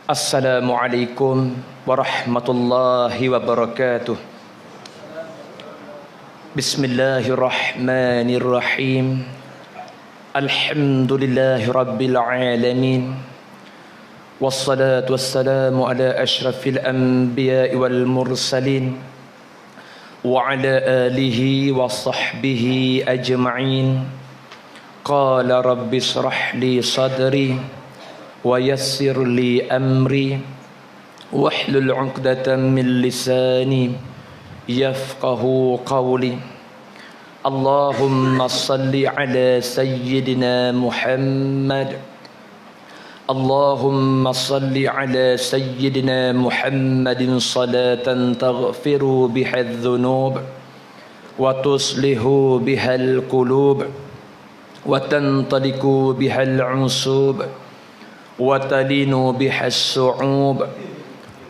Assalamualaikum warahmatullahi wabarakatuh. Bismillahirrahmanirrahim. Alhamdulillahi rabbil alamin. Wassalatu wassalamu ala ashrafil anbiya'i wal mursalin wa ala alihi wa sahbihi ajma'in. Qala rabbi shrah li sadri wa yassir li amri wahlul 'uqdatam min lisani yafqahu qawli. Allahumma salli ala sayyidina Muhammad. Allahumma salli ala sayyidina Muhammadin salatan taghfiru biha adh-dhunub wa tuslihu biha al-qulub wa tantaliku biha al-'usub وتلين بها الصعوب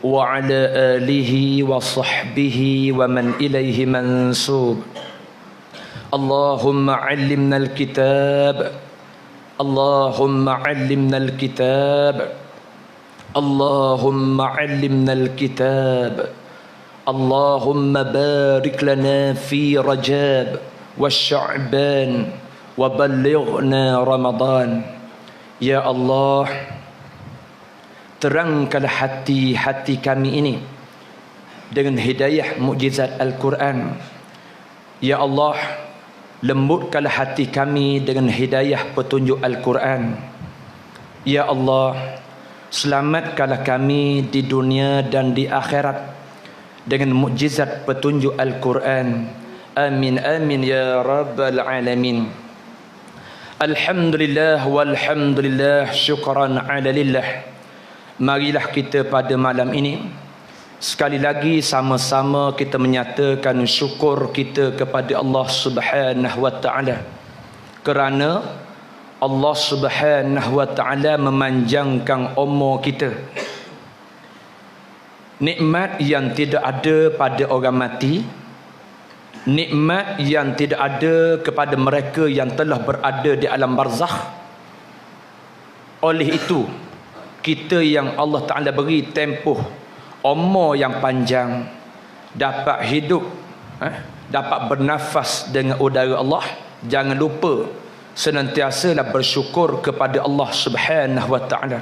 وعلى آله وصحبه ومن إليه منسوب. اللهم علمنا الكتاب. اللهم علمنا الكتاب. اللهم علمنا الكتاب. اللهم بارك لنا في رجاب والشعبان وبلغنا رمضان. Ya Allah, terangkanlah hati-hati kami ini dengan hidayah mukjizat Al-Quran. Ya Allah, lembutkanlah hati kami dengan hidayah petunjuk Al-Quran. Ya Allah, selamatkanlah kami di dunia dan di akhirat dengan mukjizat petunjuk Al-Quran. Amin amin ya rabbal alamin. Alhamdulillah walhamdulillah, syukran ala lillah. Marilah kita pada malam ini sekali lagi sama-sama kita menyatakan syukur kita kepada Allah Subhanahu wa taala, kerana Allah Subhanahu wa taala memanjangkan umur kita. Nikmat yang tidak ada pada orang mati, nikmat yang tidak ada kepada mereka yang telah berada di alam barzakh. Oleh itu, kita yang Allah Ta'ala beri tempoh umur yang panjang, dapat hidup, dapat bernafas dengan udara Allah, jangan lupa senantiasalah bersyukur kepada Allah Subhanahu wa Ta'ala.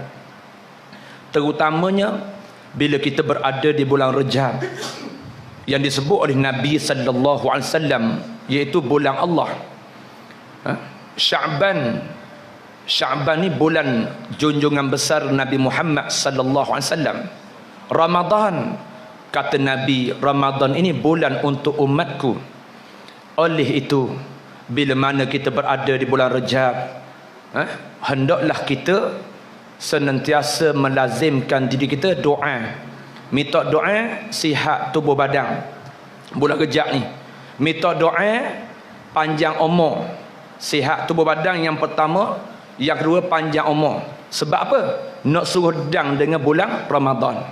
Terutamanya bila kita berada di bulan Rajab yang disebut oleh Nabi sallallahu alaihi wasallam, iaitu bulan Allah. Sya'ban ni bulan junjungan besar Nabi Muhammad sallallahu alaihi wasallam. Ramadan, kata Nabi, Ramadan ini bulan untuk umatku. Oleh itu, bila mana kita berada di bulan Rajab, hendaklah kita senantiasa melazimkan diri kita doa. Minta doa sihat tubuh badan bulan Rajab ni. Minta doa panjang umur, sihat tubuh badan yang pertama, yang kedua panjang umur. Sebab apa? Nak suruh dang dengan bulan Ramadan.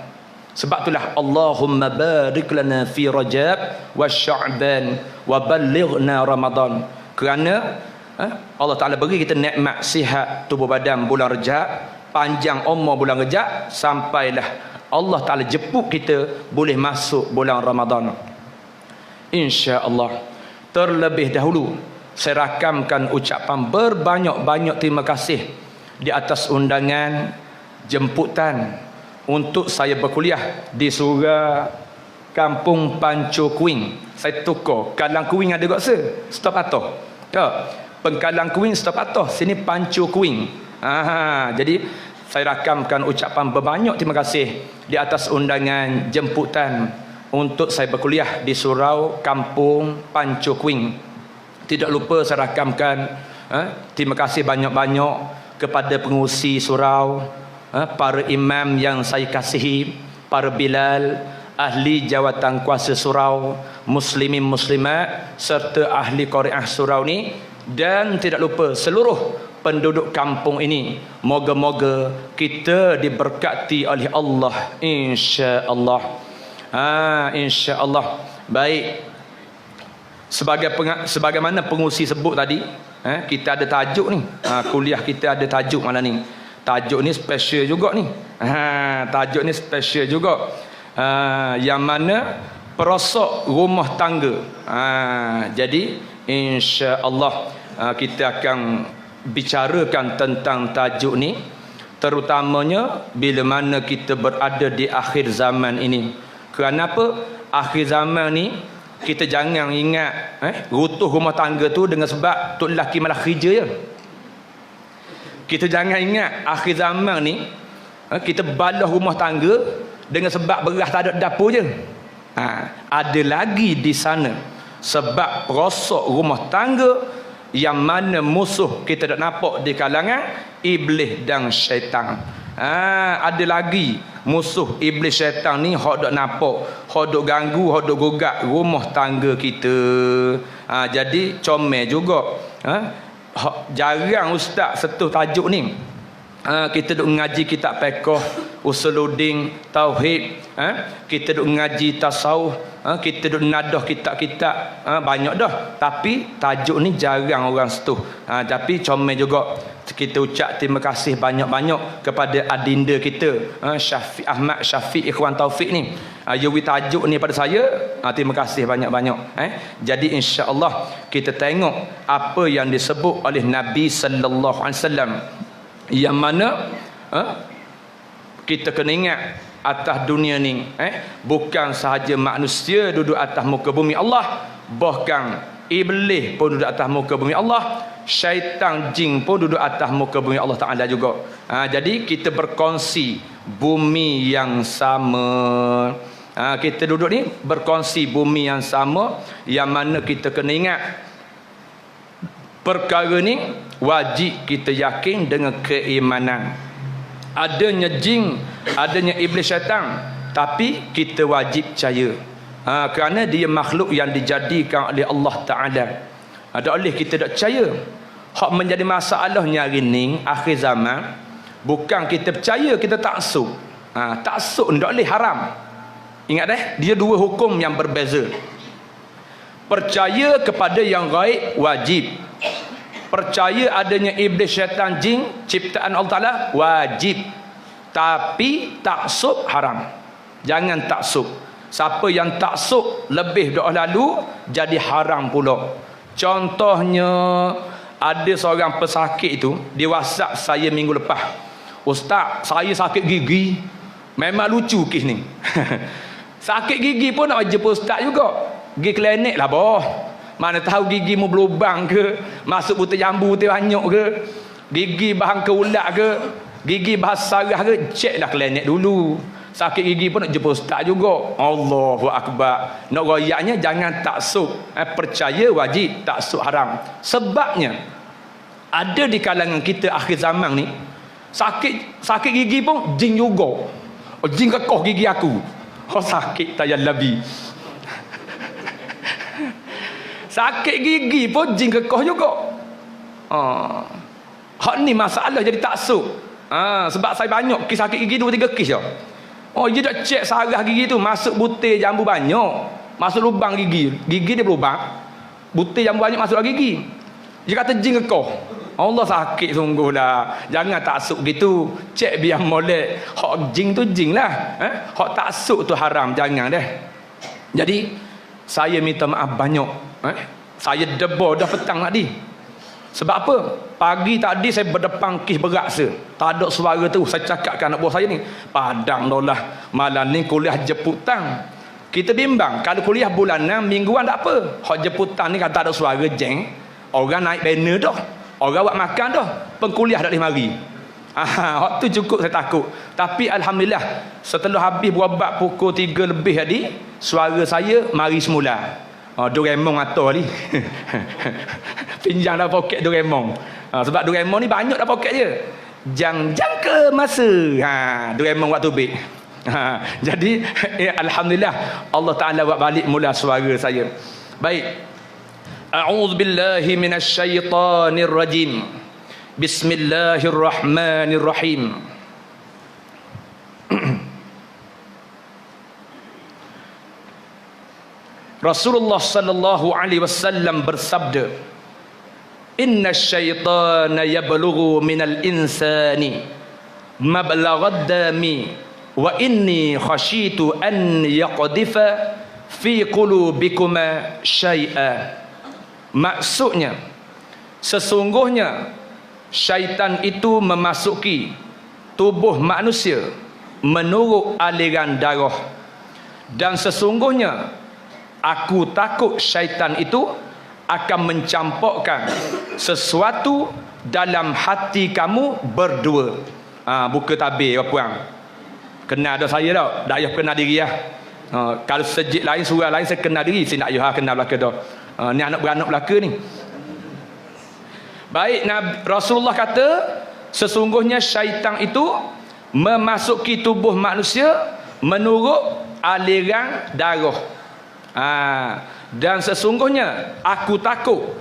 Sebab itulah Allahumma barik lana fi Rajab wa Sya'ban wa ballighna Ramadan. Kerana Allah Ta'ala beri kita nikmat sihat tubuh badan bulan Rajab, panjang umur bulan Rajab, sampailah Allah Ta'ala jemput kita boleh masuk bulan Ramadan, insya-Allah. Terlebih dahulu saya rakamkan ucapan berbanyak-banyak terima kasih di atas undangan jemputan untuk saya berkuliah di surau Kampung Pancu Kuing. Saya tukar, Kalang Kuing ada kat stop atau tak, Pengkalang Kuing stop atau sini Pancu Kuing. Jadi saya rakamkan ucapan berbanyak terima kasih di atas undangan jemputan untuk saya berkuliah di surau Kampung Pancu Kuing. Tidak lupa saya rakamkan terima kasih banyak-banyak kepada pengurusi surau, para imam yang saya kasihi, para bilal, ahli jawatan kuasa surau, muslimin muslimat serta ahli qariah surau ni, dan tidak lupa seluruh penduduk kampung ini. Moga-moga kita diberkati oleh Allah, insya-Allah. Insya-Allah. Baik. Sebagaimana pengurusi sebut tadi, kita ada tajuk ni. Kuliah kita ada tajuk malam ni. tajuk ni special juga ni. Tajuk ni special juga. Yang mana perosok rumah tangga. Jadi insya-Allah kita akan bicarakan tentang tajuk ni, terutamanya bila mana kita berada di akhir zaman ini. Kenapa akhir zaman ni kita jangan ingat rutuh rumah tangga tu dengan sebab tok lelaki malah kerja je. Kita jangan ingat akhir zaman ni kita balah rumah tangga dengan sebab beras tak ada dapur je. Ada lagi di sana sebab rosok rumah tangga yang mana musuh kita tak nampak di kalangan iblis dan syaitan. Ada lagi musuh iblis syaitan ni hok dok nampak, hok dok ganggu, hok dok gugat rumah tangga kita. Jadi comel juga. Jarang ustaz sentuh tajuk ni. Kita duk ngaji kitab fiqh, usuluddin, tauhid, kita duk ngaji tasawuf, kita duk nadah kitab-kitab banyak dah, tapi tajuk ni jarang orang sentuh. Tapi comel juga kita ucap terima kasih banyak-banyak kepada adinda kita Syafiq Ahmad Syafiq Ikhwan Taufik ni. Yawi tajuk ni pada saya, terima kasih banyak-banyak. Jadi insya-Allah kita tengok apa yang disebut oleh Nabi sallallahu alaihi wasallam, yang mana kita kena ingat atas dunia ni bukan sahaja manusia duduk atas muka bumi Allah, bahkan iblis pun duduk atas muka bumi Allah, syaitan jin pun duduk atas muka bumi Allah Ta'ala juga. Jadi kita berkongsi bumi yang sama. Kita duduk ni berkongsi bumi yang sama, yang mana kita kena ingat perkara ni wajib kita yakin dengan keimanan. Adanya jin, adanya iblis syaitan, tapi kita wajib percaya. Kerana dia makhluk yang dijadikan oleh Allah Ta'ala. Ada oleh kita tak percaya. Hak menjadi masalahnya hari ni akhir zaman, bukan kita percaya, kita taksub. Taksub tak boleh, haram. Ingat dia dua hukum yang berbeza. Percaya kepada yang gaib wajib. Percaya adanya iblis syaitan jin ciptaan Allah Ta'ala wajib. Tapi taksub haram. Jangan taksub. Siapa yang taksub lebih doa lalu jadi haram pula. Contohnya ada seorang pesakit itu, dia WhatsApp saya minggu lepas, "Ustaz, saya sakit gigi." Memang lucu kes ni. Sakit gigi pun nak jumpa ustaz juga. Pergi klinik lah boh. Mana tahu gigi mu berlubang ke, masuk butir jambu butir hanyut ke, gigi bahan ke ulat ke, gigi bahan sarah ke, ceklah klinik dulu. Sakit gigi pun nak jumpa ustaz juga. Allahu Akbar. Nak royaknya jangan taksub. Percaya wajib, taksub haram. Sebabnya ada di kalangan kita akhir zaman ni sakit gigi pun jin juga. Jin kekoh gigi aku. Sakit tayallabi. Sakit gigi pun jin kekoh juga. Hak ni masalah jadi taksub. Sebab saya banyak kes sakit gigi 2-3 kes je. Dia dah cek sarah gigi tu, masuk butir jambu banyak, masuk lubang gigi dia berlubang, butir jambu banyak masuk dalam gigi. Dia kata jin kekoh. Allah, sakit sungguh lah. Jangan taksub gitu. Cek biar molek. Hak jin tu jin lah. Hak taksub tu haram. Jangan deh. Jadi saya minta maaf banyak. Saya debar dah petang tadi. Sebab apa? Pagi tadi saya berdepan kes berat saya. Tak ada suara tu. Saya cakapkan anak buah saya ni, padang dah lah. Malam ni kuliah jemputan. Kita bimbang. Kalau kuliah bulanan, mingguan tak apa. Hak jemputan ni kata ada suara jeng. Orang naik banner dah. Orang buat makan dah. Pengkuliah tak boleh mari. Waktu cukup saya takut. Tapi Alhamdulillah, setelah habis berobat pukul 3 lebih tadi, suara saya mari semula. Doraemon atau ni. Pinjam dah poket Doraemon. Sebab Doraemon ni banyak dah poket je. Jang ke masa. Doraemon waktu tubik. Jadi Alhamdulillah Allah Ta'ala buat balik mula suara saya. Baik. A'udzu billahi minasy syaithanir rajim. Bismillahirrahmanirrahim. Rasulullah sallallahu alaihi wasallam bersabda, "Inna syaitana yablughu minal insani mablaghad dami wa inni khashitu an yaqdhifa fi qulubikuma syai'a. Maksudnya, sesungguhnya syaitan itu memasuki tubuh manusia menurut aliran darah, dan sesungguhnya aku takut syaitan itu akan mencampurkan sesuatu dalam hati kamu berdua. Buka tabir apa puang. Kenal dah saya dah. Dak payah kenal diri lah. Kalau sejid lain surah lain saya kenal diri, saya nak payah kenal belaka dah. Ni anak beranak belaka ni. Baik, Rasulullah kata sesungguhnya syaitan itu memasuki tubuh manusia menurut aliran darah. Dan sesungguhnya aku takut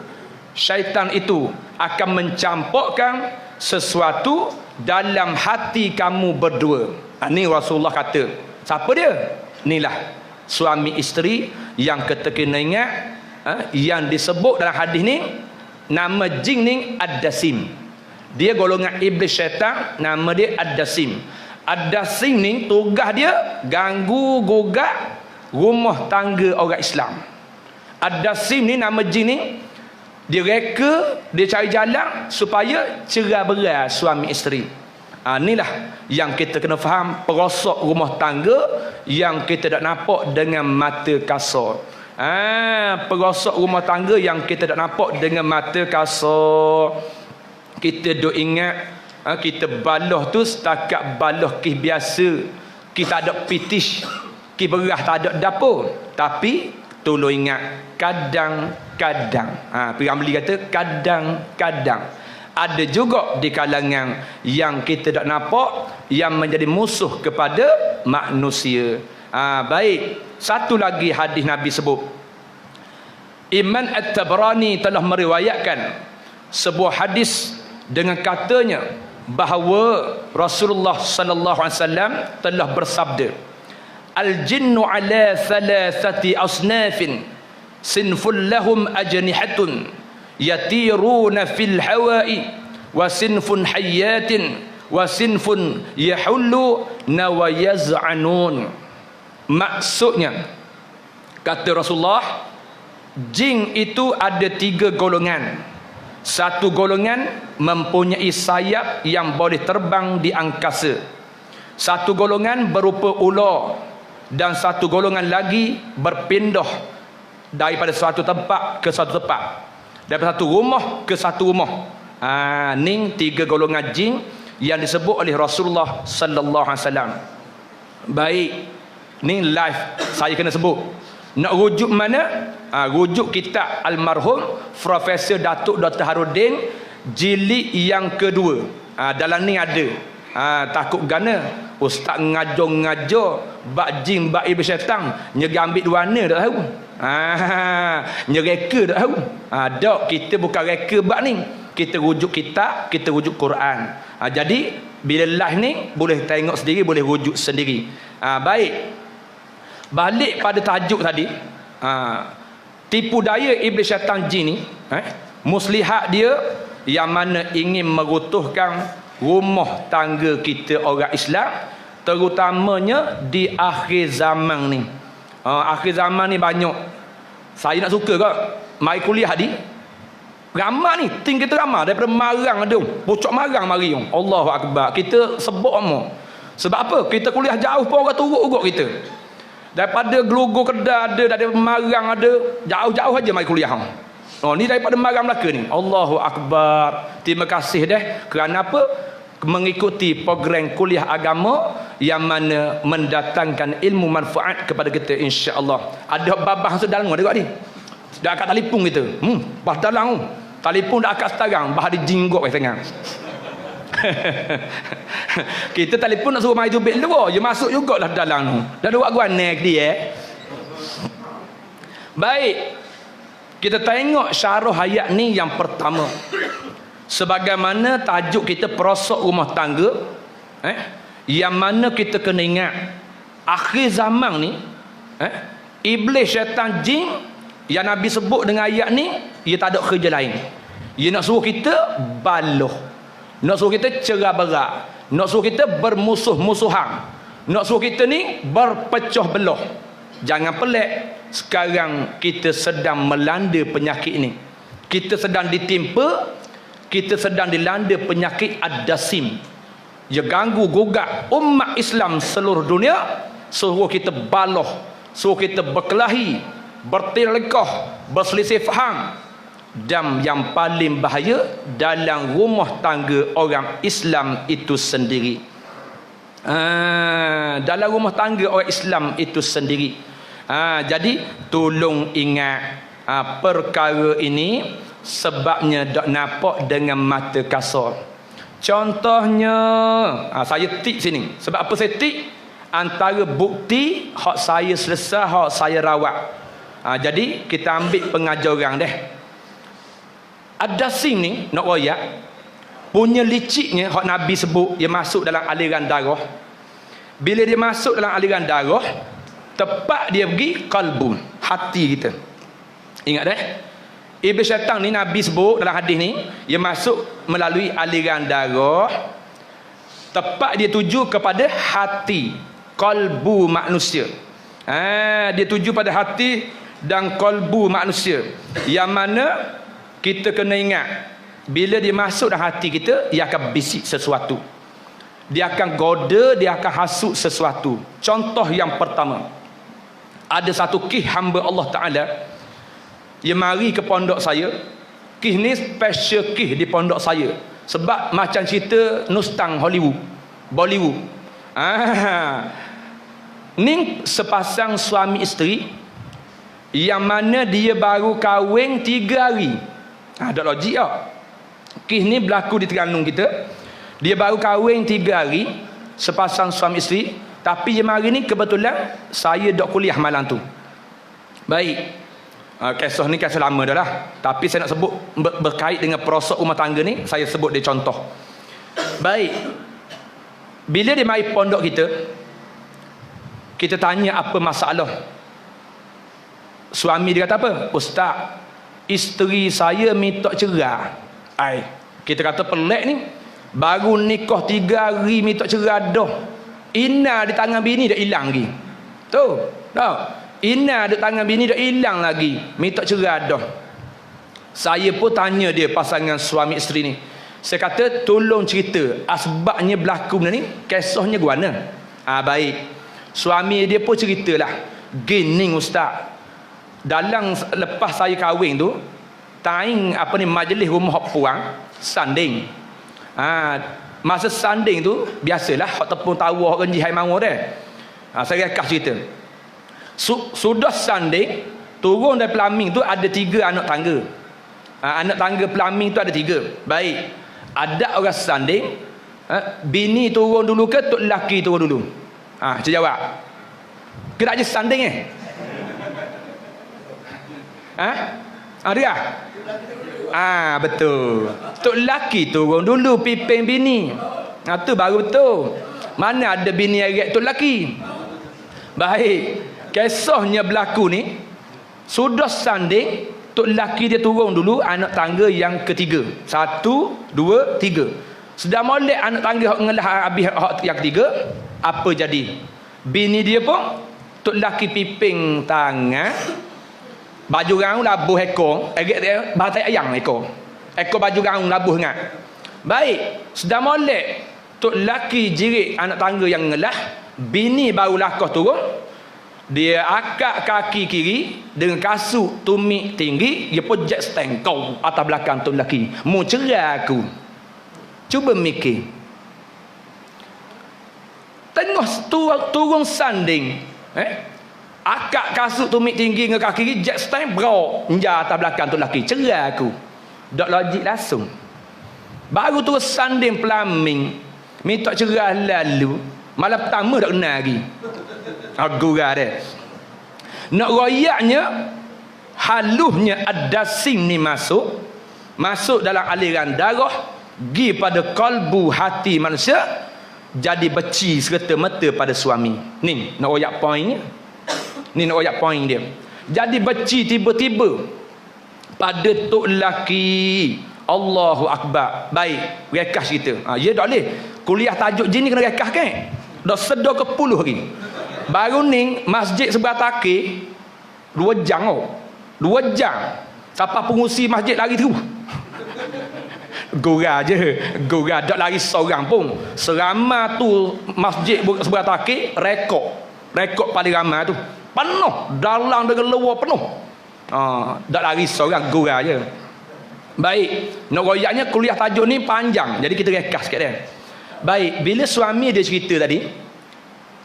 syaitan itu akan mencampurkan sesuatu dalam hati kamu berdua. Ni Rasulullah kata. Siapa dia? Inilah suami isteri yang kita kena ingat, yang disebut dalam hadis ni, nama jin ni Ad-Dasim. Dia golongan iblis syaitan, nama dia Ad-Dasim. Ad-Dasim ni tugas dia ganggu gugat rumah tangga orang Islam. Ad-Dasim ni nama jin ni, dia reka, dia cari jalan supaya cerai-berai suami isteri. Inilah yang kita kena faham, perosok rumah tangga yang kita tak nampak dengan mata kasar. Perosok rumah tangga yang kita tak nampak dengan mata kasar. Kita duk ingat, kita baloh tu setakat baloh kis biasa. Kita ada pitish, kis berah tak ada dapur. Tapi tolong ingat, kadang-kadang, Piramli kata kadang-kadang ada juga di kalangan yang kita tak nampak yang menjadi musuh kepada manusia. Baik, satu lagi hadis Nabi sebut. Imam At-Tabrani telah meriwayatkan sebuah hadis dengan katanya bahawa Rasulullah sallallahu alaihi wasallam telah bersabda, al-jinnu ala thalathati asnafin sinful lahum ajnihatun yatiruna fil hawa'i wa sinfun hayyatin wa sinfun yahullu wa yaz'anun. Maksudnya, kata Rasulullah, jin itu ada 3 golongan. Satu golongan mempunyai sayap yang boleh terbang di angkasa. Satu golongan berupa ular, dan satu golongan lagi berpindah daripada satu tempat ke satu tempat, daripada satu rumah ke satu rumah. Ni 3 golongan jin yang disebut oleh Rasulullah sallallahu alaihi wasallam. Baik, ni live saya kena sebut. Nak rujuk mana? Rujuk kitab almarhum Profesor Datuk Dr. Harudin jilid yang kedua. Dalam ni ada. Takut gana ustaz ngajar bab jin bab iblis syaitan nyegambil duana tak tahu. Nyereka tak tahu. Dok, kita bukan reka bab ni. Kita rujuk kitab, kita rujuk Quran. Jadi bila live ni boleh tengok sendiri, boleh rujuk sendiri. Baik. Balik pada tajuk tadi, tipu daya iblis syaitan jin ni, muslihat dia yang mana ingin merutuhkan rumah tangga kita orang Islam, terutamanya di akhir zaman ni. Akhir zaman ni banyak. Saya nak suka ke mai kuliah di ramai ni, ting kita ramai daripada Marang ada, Pucuk Marang mari. Allahu akbar. Kita sebut amor. Sebab apa? Kita kuliah jauh pun orang turut-urut kita. Daripada Gelugur Kedah ada, daripada Marang ada, jauh-jauh aja mai kuliah. Ni daripada Marang Melaka ni. Allahu akbar. Terima kasih deh kerana apa? Mengikuti program kuliah agama yang mana mendatangkan ilmu manfaat kepada kita, insya-Allah. Ada babah sedalang dekat ni. Dah kat telefon kita. Bah dalang. Telefon dah kat setarang, bah di jinggok tengah. Kita telefon nak suruh mai tubik luar, dia masuk jugalah dalam tu. Dah buat guana ke dia. Baik. Kita tengok syarah ayat ni yang pertama. Sebagaimana tajuk kita perosok rumah tangga, yang mana kita kena ingat akhir zaman ni, iblis syaitan jin yang Nabi sebut dengan ayat ni, dia tak ada kerja lain. Dia nak suruh kita baloh. Nak suruh kita cerah berak. Nak suruh kita bermusuh-musuhan. Nak suruh kita ni berpecah belah. Jangan pelik. Sekarang kita sedang melanda penyakit ini. Kita sedang ditimpa, kita sedang dilanda penyakit ad-dasim. Dia ganggu gugat umat Islam seluruh dunia. Suruh kita baloh, suruh kita berkelahi, bertilekah, berselisih faham. Dan yang paling bahaya dalam rumah tangga orang Islam itu sendiri. Dalam rumah tangga orang Islam itu sendiri. Jadi tolong ingat perkara ini, sebabnya tak nampak dengan mata kasar. Contohnya, saya tik sini. Sebab apa saya tik? Antara bukti hak saya selesai, hak saya rawat. Jadi kita ambil pengajaran deh. Ad-dasim ni nak royak, punya liciknya hak Nabi sebut, dia masuk dalam aliran darah. Bila dia masuk dalam aliran darah, tepat dia pergi qalbun, hati kita. Ingat dah, iblis syaitan ni Nabi sebut dalam hadis ni, dia masuk melalui aliran darah, tepat dia tuju kepada hati, qalbu manusia. Dia tuju pada hati dan qalbu manusia. Yang mana kita kena ingat, bila dia masuk dalam hati kita, dia akan bisik sesuatu, dia akan goda, dia akan hasut sesuatu. Contoh yang pertama, ada satu kih hamba Allah Ta'ala, dia mari ke pondok saya. Kih ni special kih di pondok saya, sebab macam cerita Nustang Hollywood, Bollywood. Ni sepasang suami isteri, yang mana dia baru kahwin 3 hari. Ada logik tak? Kih ni berlaku di Terengganu kita. Dia baru kahwin 3 hari, sepasang suami isteri. Tapi jam hari ni kebetulan saya dok kuliah malam tu. Baik, kisah ni kisah lama dah lah, tapi saya nak sebut berkait dengan perosok rumah tangga ni, saya sebut dia contoh. Baik, bila dia mari pondok kita tanya apa masalah. Suami dia kata apa? Ustaz, isteri saya minta cerai. Kita kata pelik ni, baru nikah 3 hari minta cerai dah. Ina di tangan bini dah hilang lagi. Tu, tahu? Ina di tangan bini dah hilang lagi, minta cerai dah. Saya pun tanya dia, pasangan suami isteri ni. Saya kata tolong cerita asbabnya berlaku benda ni, kisahnya guana. Baik. Suami dia pun ceritalah. Gini ustaz, dalam lepas saya kahwin tu, taing majlis rumah puang sanding. Masa sanding tu biasalah hak tepung tawa hak renji hai mawa dah. Saya rekah cerita. Sudah sanding, turun dari pelamin tu ada 3 anak tangga. Anak tangga pelamin tu ada 3. Baik. Ada orang sanding, bini turun dulu ke tok lelaki turun dulu? Saya jawab. Kena je sanding dia. Betul. Tok lelaki turun dulu piping bini. Tu baru betul. Mana ada bini arat tok lelaki. Baik. Kisahnya berlaku ni, sudah sanding, tok lelaki dia turun dulu, anak tangga yang ketiga. 1, 2, 3. Sedang molek anak tangga hak ngelah habis hak yang ketiga, apa jadi? Bini dia pun tok lelaki piping tangan, baju raung labuh ekor, dia batai ayam ekor baju raung labuh ingat. Baik, sedang molek tok lelaki jirik anak tangga yang ngelah, bini baru lakah turun. Dia akak kaki kiri dengan kasut tumit tinggi, dia pun jet stand kau atas belakang tok lelaki, mau cerai aku. Cuba mikir, tengah turun sanding, akak kasut tumit tinggi dengan kaki kiri, jet stand bro menjar atas belakang tok lelaki, cerai aku. Tak logik langsung. Baru turun sanding pelamin, minta cerai lalu, malam pertama tak kenal lagi. Gurau dia. Nak royaknya, haluhnya ad-dasim ni masuk dalam aliran darah, pergi pada kalbu hati manusia, jadi beci serta-merta pada suami. Ni nak royak poinnya. Ni nak royak poin dia. Jadi beci tiba-tiba pada tok lelaki, Allahu Akbar. Baik, rekah cerita. Ya tak boleh. Kuliah tajuk jin ni kena rekah kan? Dah sedar ke 10 hari. Baru ni masjid sebelah takir 2 jam tau. 2 jam. Siapa pengusi masjid lari terus. Gurau je. Gurau tak lari seorang pun. Seramai tu masjid sebelah takir rekod paling ramai tu. Penuh. Dalam dengan luar penuh. Tak lari seorang, gurau je. Baik, nak royaknya kuliah tajuk ni panjang. Jadi kita rekah sikit dia. Baik, bila suami dia cerita tadi,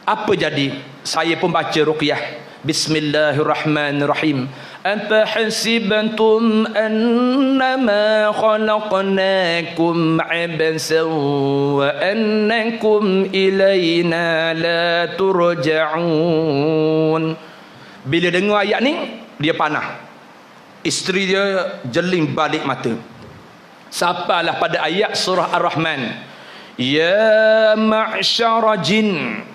apa jadi? Saya pun baca ruqyah. Bismillahirrahmanirrahim. Apa hasibantum annama khalaqnakum abasan wa annakum ilayna la turja'un. Bila dengar ayat ni, dia panah. Isteri dia jeling balik mata. Sampailah pada ayat surah Ar-Rahman. Ya ma'syara jin,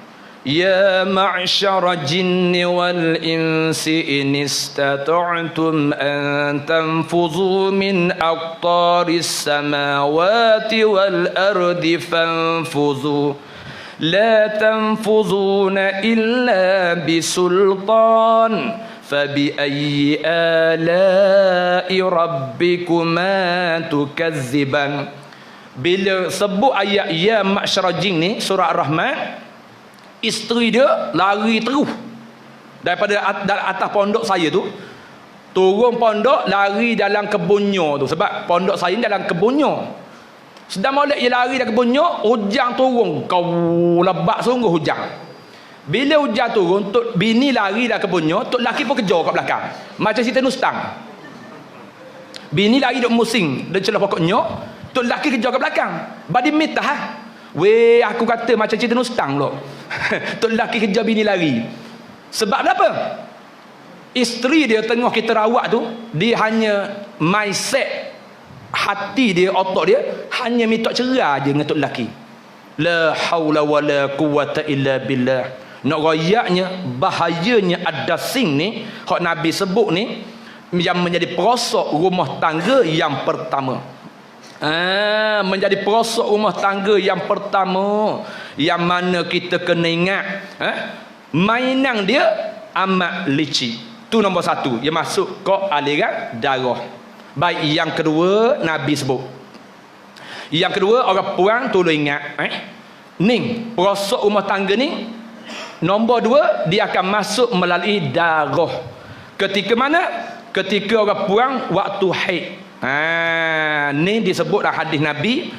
ya ma'syara jinni wal insi in istata'tum an tanfuzu min aqtaris samawati wal ardi fanfuzu la tanfuzuna illa bisultan fabiayyi ala'i rabbikuma tukazziban. Bila sebut ayat ya ma'syara jin ni surah Ar-Rahman, isteri dia lari terus daripada atas pondok saya tu, turun pondok lari dalam kebunnya tu. Sebab pondok saya ni dalam kebunnya. Sedang molek dia lari dalam kebunnya, hujan turun. Kau lebat sungguh hujan. Bila hujan turun, tok bini lari dalam kebunnya, tok laki pun kejar kat belakang. Macam cerita Nustang. Bini lari duk musing dan celah pokoknya, tok laki kejar kat belakang. Badi mitah. Weh, aku kata macam cerita Nustang pula. Tok laki kejar bini lari. Sebab apa? Isteri dia tengah kita rawat tu, dia hanya mindset hati dia, otak dia hanya minta cerai je dengan tok laki. La haula wala quwata illa billah. Nak royaknya, bahayanya ad-dasing ni hak Nabi sebut ni, yang menjadi perosok rumah tangga yang pertama. Menjadi perosok rumah tangga yang pertama, yang mana kita kena ingat mainan dia amat licik. Tu nombor 1, dia masuk ke aliran darah. Baik, yang kedua Nabi sebut. Yang kedua, orang puan tolong ingat ni perosok rumah tangga ni, nombor 2, dia akan masuk melalui darah. Ketika mana? Ketika orang puan waktu haid. Ni disebut dalam hadis Nabi,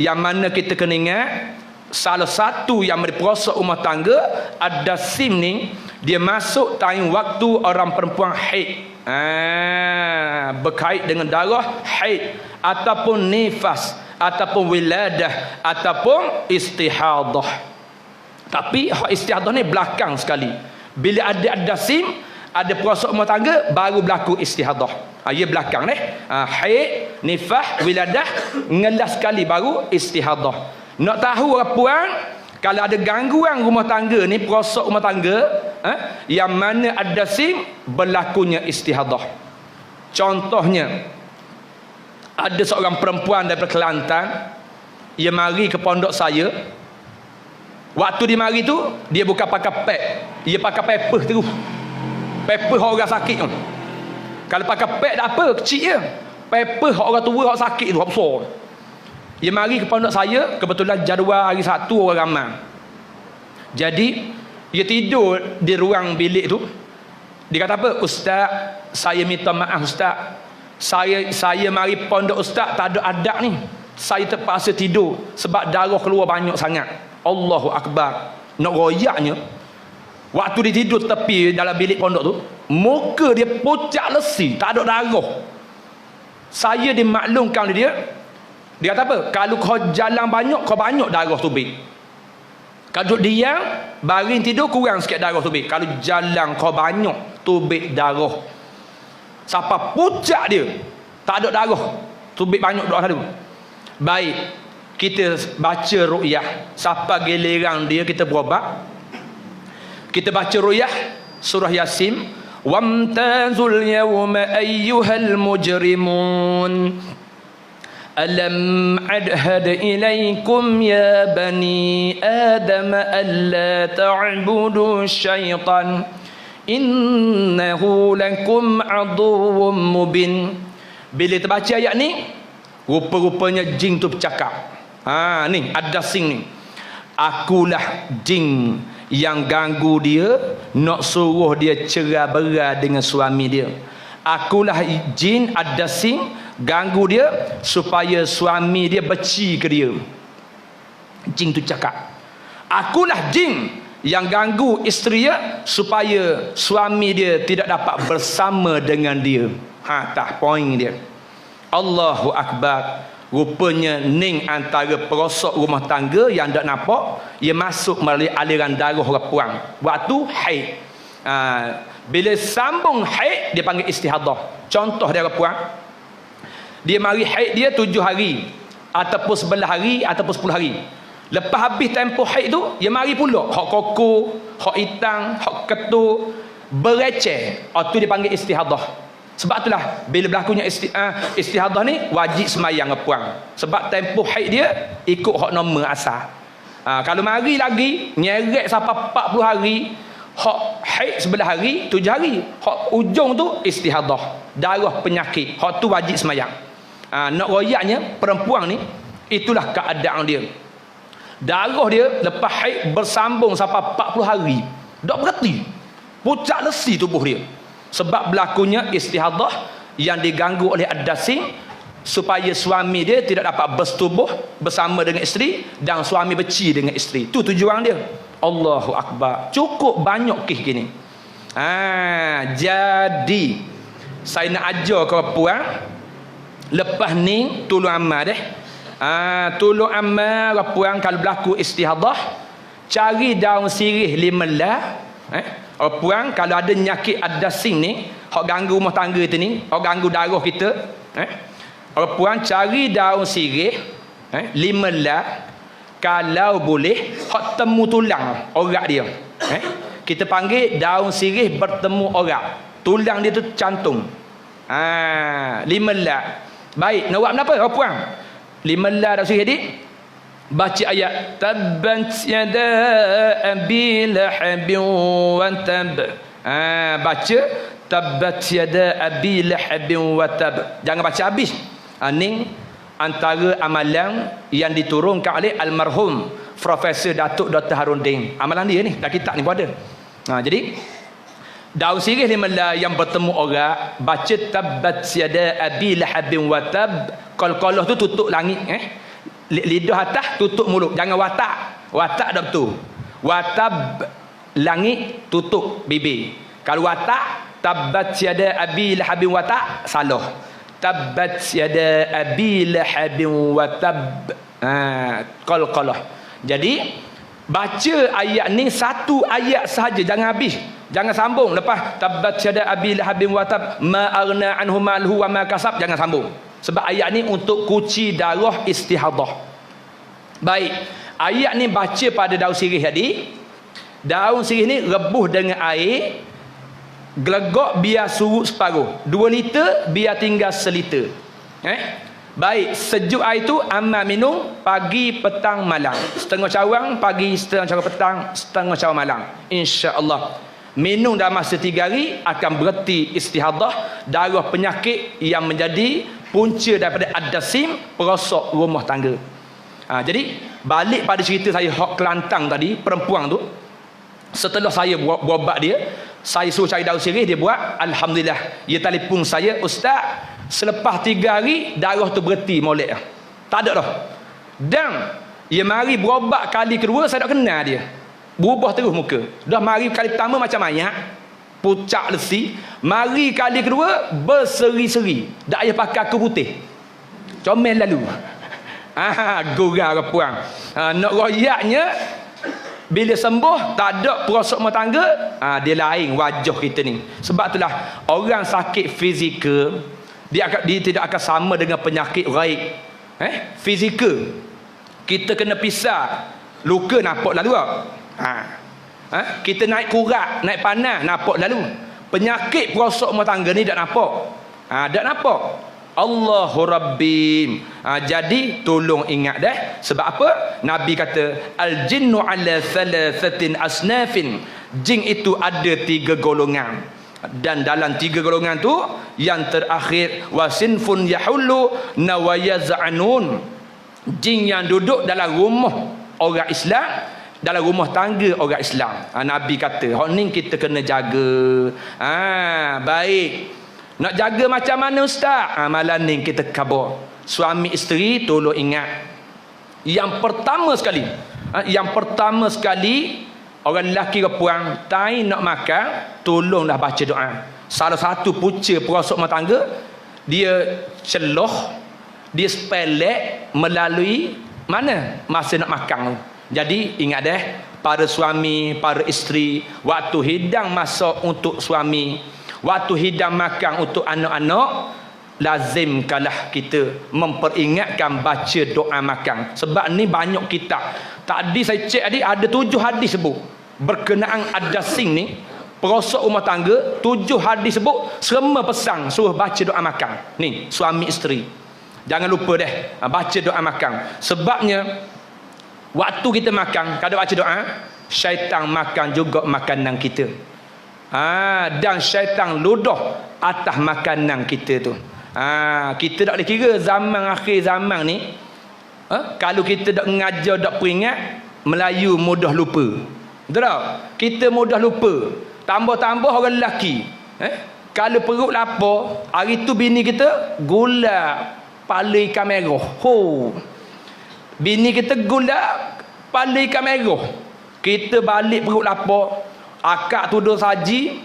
yang mana kita kena ingat, salah satu yang berperosok rumah tangga ada sim ni, dia masuk time waktu orang perempuan haid. Berkait dengan darah haid ataupun nifas ataupun wiladah ataupun istihadah. Tapi hak istihadah ni belakang sekali. Bila ada sim, ada perosok rumah tangga, baru berlaku istihadah. Ia belakang ni. Haid, nifah, wiladah, ngelas sekali baru istihadah. Nak tahu orang puan, kalau ada gangguan rumah tangga ni, perosok rumah tangga, yang mana ada sim, berlakunya istihadah. Contohnya, ada seorang perempuan daripada Kelantan, ia mari ke pondok saya. Waktu dia mari tu, dia bukan pakai pad, dia pakai paper terus. Paper orang sakit tu. Kalau pakai pad tak apa, kecil je. Paper orang tua, orang sakit tu, orang besar. Dia mari ke pondok saya, kebetulan jadual hari Sabtu orang ramai. Jadi dia tidur di ruang bilik tu. Dia kata apa? Ustaz, saya minta maaf Ustaz. Saya mari pondok Ustaz tak ada adab ni. Saya terpaksa tidur sebab darah keluar banyak sangat. Allahu Akbar. Nak royaknya, waktu dia tidur tepi dalam bilik pondok tu, muka dia pucat lesi, tak ada darah. Saya dimaklumkan dia. Dia kata apa? Kalau kau jalan banyak, kau banyak darah tubik. Kalau diam, baring tidur, kurang sikit darah tubik. Kalau jalan kau banyak, tubik darah. Siapa pucat dia, tak ada darah, tubik banyak doa selalu. Baik, kita baca ruqyah. Siapa giliran dia, kita berobat. Kita baca ruqyah surah Yasin. Wamtazul yawma ayyuhal mujrimun. Alam adhad ilaikum ya bani Adam alla ta'budu syaitan innahu lakum aduwwum mubin. Bila terbaca ayat ni, rupa-rupanya jin tu bercakap. Ni Ad-Dasim ni. Akulah jin yang ganggu dia, nak suruh dia cerai-berai dengan suami dia. Akulah jin Ad-Dasim, ganggu dia supaya suami dia benci ke dia. Jin tu cakap. Akulah jin yang ganggu isteri dia supaya suami dia tidak dapat bersama dengan dia. Tak poin dia. Allahu Akbar. Rupanya ning antara perosok rumah tangga yang tak nampak, ia masuk melalui aliran darah orang puang waktu haid. Bila sambung haid, dia panggil istihadah. Contoh dia orang puang, dia mari haid dia 7 hari ataupun 11 hari ataupun 10 hari. Lepas habis tempoh haid tu, dia mari pula hak koko, hak hitang, hak ketul, bereceh. Tu dia panggil istihadah. Sebab itulah bila berlakunya istihadah ni wajib semayang puang. Sebab tempoh haid dia ikut hak normal asal. Kalau mari lagi nyeret sampai 40 hari, hak haid 11 hari, 7 hari, hak ujung tu istihadah, darah penyakit. Hak tu wajib semayang. Nak royaknya perempuan ni, itulah keadaan dia. Darah dia lepas haid bersambung sampai 40 hari. Tak berhenti. Pucat lesi tubuh dia. Sebab berlakunya istihadah yang diganggu oleh Ad-Dasim supaya suami dia tidak dapat bersetubuh bersama dengan isteri dan suami benci dengan isteri. Itu tujuan dia. Allahu Akbar. Cukup banyak kes gini. Jadi saya nak ajar kepada puan, lepas ni tolong amal deh. Tolong amal puan kalau berlaku istihadah, cari daun sirih 15. Puan kalau ada nyakit Ad-Dasim ni, hak ganggu rumah tangga tu ni, hak ganggu darah kita, puan cari daun sirih 15, kalau boleh hak temu tulang orak dia. Kita panggil daun sirih bertemu orak, tulang dia tu cantum. 15. Baik, nak buat apa puan? 15 daun sirih ni, baca ayat tabbat yada abi lahabin wa tab. Baca tabbat yada abi lahabin wa tab. Jangan baca habis. Ni antara amalan yang diturunkan oleh almarhum Profesor Datuk Dr. Harundin. Amalan dia ni, dah kitab ni pun ada. Jadi daun sirih 15 yang bertemu orang, baca tabbat yada abi lahabin wa tab. Qalqalah tu tutup langit, lidah atas tutup mulut, jangan watak dah betul. Watab langit tutup bibir. Kalau watak tabbat yada abi lahabin watak, salah. Tabbat yada abi lahabin watab. Qalqalah. Jadi baca ayat ni satu ayat sahaja, jangan habis, jangan sambung. Lepas tabbat yada abi lahabin watab ma aghna anhu maluhu wa ma kasab, jangan sambung. Sebab ayat ni untuk kuci darah istihadah. Baik, ayat ni baca pada daun sirih tadi. Daun sirih ni rebuh dengan air, gelegak biar surut separuh. 2 liter biar tinggal 1 liter. Baik, sejuk air tu amal minum pagi, petang, malam. Setengah cawang pagi, setengah cawang petang, setengah cawang malam. InsyaAllah. Minum dalam masa 3 hari akan berhenti istihadah, darah penyakit yang menjadi punca daripada Ad-Dasim, perosok rumah tangga. Jadi balik pada cerita saya hak Kelantan tadi, perempuan tu, setelah saya berobat dia, saya suruh cari daun sirih, dia buat. Alhamdulillah, dia telefon saya, ustaz, selepas 3 hari darah tu berhenti molek, tak ada dah. Dan dia mari berobat kali kedua, saya tak kenal dia, berubah terus muka. Dah mari kali pertama macam mayat, pucat lesi. Mari kali kedua berseri-seri, tak payah pakai aku putih, comel lalu. Gurau ke puang. Nak royaknya bila sembuh tak ada perosok rumah tangga, dia lain wajah kita ni. Sebab itulah orang sakit fizikal dia tidak akan sama dengan penyakit ghaib. Fizikal kita kena pisah, luka nampak lalu. Kita naik kurat, naik panas nampak lalu. Penyakit perosok rumah tangga ni tak nampak. Tak nampak. Allahu Rabbi. Jadi tolong ingat dah. Sebab apa? Nabi kata al-jinnu ala thalathatin asnafin. Jin itu ada 3 golongan. Dan dalam 3 golongan tu yang terakhir wasinfun yahullu nawayaz'anun. Jin yang duduk dalam rumah orang Islam, dalam rumah tangga orang Islam. Nabi kata hak ni kita kena jaga. Baik. Nak jaga macam mana ustaz? Malam ni kita khabar. Suami isteri tolong ingat. Yang pertama sekali orang lelaki ke puan tai nak makan, tolonglah baca doa. Salah satu punca perosok rumah tangga, dia celoh, dia sepelek melalui mana? Masa nak makan. Jadi ingat deh, para suami, para isteri, waktu hidang masak untuk suami, waktu hidang makan untuk anak-anak, lazimkanlah kita memperingatkan baca doa makan. Sebab ni banyak kitab. Tadi saya cek tadi ada 7 hadis sebut berkenaan ad-dasing ni, perosok rumah tangga, 7 hadis sebut semua pesan suruh baca doa makan. Ni suami isteri. Jangan lupa deh baca doa makan. Sebabnya waktu kita makan, kalau baca doa, syaitan makan juga makanan kita. Dan syaitan ludah atas makanan kita tu. Kita tak boleh kira zaman akhir zaman ni, kalau kita tak mengajar, tak peringat, Melayu mudah lupa. Betul tak? Kita mudah lupa. Tambah-tambah orang lelaki, kalau perut lapar, hari tu bini kita gula kepala ikan merah. Bini kita gula kepala ikan merah. Kita balik perut lapar, akak tuduh saji,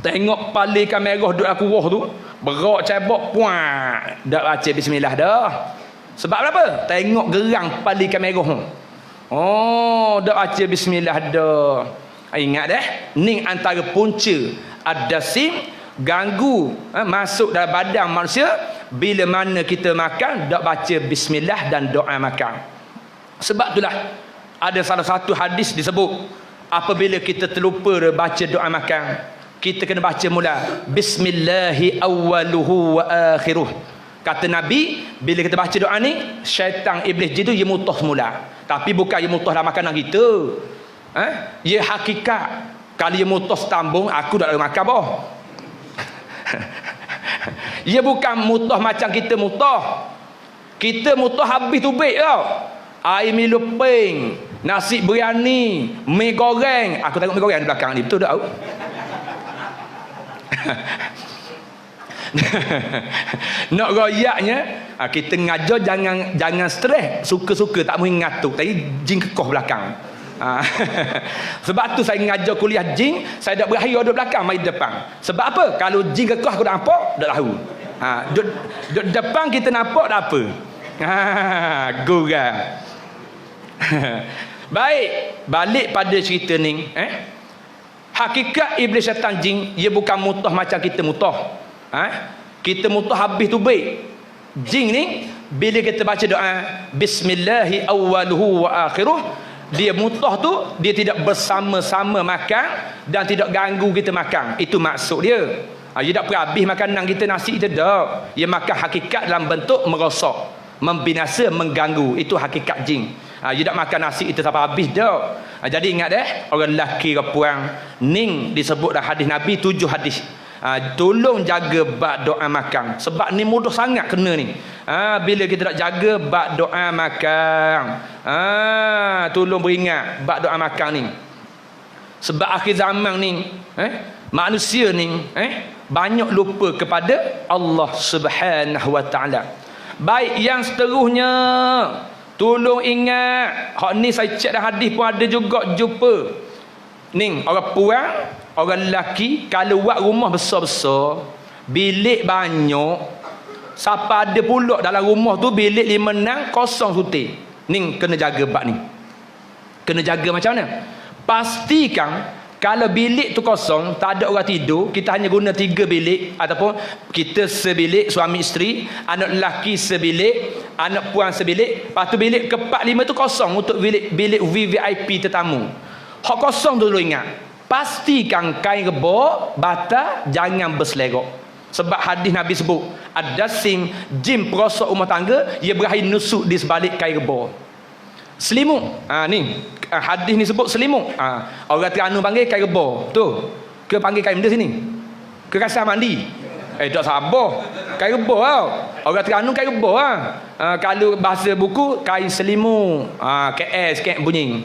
tengok kepala ikan merah duduk aku kuah tu, berak cebok, puak, dah baca bismillah dah. Sebab apa? Tengok gerang kepala ikan merah. Dah baca bismillah dah. Ingat dah, ni antara punca ad-dasim, ganggu masuk dalam badan manusia bila mana kita makan tak baca bismillah dan doa makan. Sebab itulah ada salah satu hadis disebut, apabila kita terlupa baca doa makan, kita kena baca mula bismillahi awwaluhu wa akhiruh. Kata Nabi, bila kita baca doa ni, syaitan iblis jin tu dia mutah semula. Tapi bukan dia mutah dalam makanan kita. Ia hakikat. Kalau dia mutah setambung, aku tak boleh makan boh. Ia bukan mutah macam kita mutah. Kita mutah habis tu baik tau. Air mi leping, nasi biryani, mi goreng. Aku tengok mi goreng di belakang ni, betul tak? Nak royaknya, kita ngajar jangan stres, suka-suka tak mahu ngatuk, tapi jin kekoh belakang. Sebab tu saya ngajar kuliah jin, saya tak berakhir duduk belakang, mai depan. Sebab apa? Kalau jin kekoh aku tak nampak, tak tahu. Duduk depan kita nampak tak apa. Gurau. Baik, balik pada cerita ni, hakikat iblis syaitan jin, ia bukan mutah macam kita mutah. Kita mutah habis tu baik. Jin ni bila kita baca doa bismillahi awwaluhu wa akhiruh, dia mutah tu dia tidak bersama-sama makan dan tidak ganggu kita makan. Itu maksud dia. Dia tak perhabis makanan kita, nasi kita tak. Dia makan hakikat dalam bentuk merosak, membinasa, mengganggu. Itu hakikat jin. Dia tak makan nasi itu sampai habis tak. Jadi ingat orang lelaki ke puan, ning disebut dalam hadis Nabi 7 hadis. Tolong jaga bab doa makan. Sebab ni mudah sangat kena ni. Bila kita tak jaga bab doa makan, tolong beringat bab doa makan ni. Sebab akhir zaman ni, manusia ni banyak lupa kepada Allah Subhanahu wa taala. Baik, yang seterusnya, tolong ingat, hak ni saya cek dah hadis pun ada juga jumpa. Ni orang puan, orang lelaki kalau buat rumah besar-besar, bilik banyak, siapa ada pula dalam rumah tu bilik 5-6 kosong sutik. Ni kena jaga bab ni. Kena jaga macam mana? Pastikan kalau bilik tu kosong, tak ada orang tidur, kita hanya guna 3 bilik, ataupun kita sebilik, suami isteri, anak lelaki sebilik, anak puan sebilik, lepas tu bilik ke-4-5 tu kosong untuk bilik VVIP tetamu. Hak kosong tu dulu ingat. Pastikan kain rebok, bata jangan berselerok. Sebab hadis Nabi sebut, ad-dasim, jin perosok rumah tangga, ia berakhir nusuk di sebalik kain rebor. Selimut, ni hadis ni sebut selimut. Orang Terengganu panggil kain rebor. Tu. Ke panggil kain benda sini? Ke kasar mandi? Tak sabar. Kain rebor tau. Orang Terengganu kain rebor kalau bahasa buku kain selimut. KS bunyi.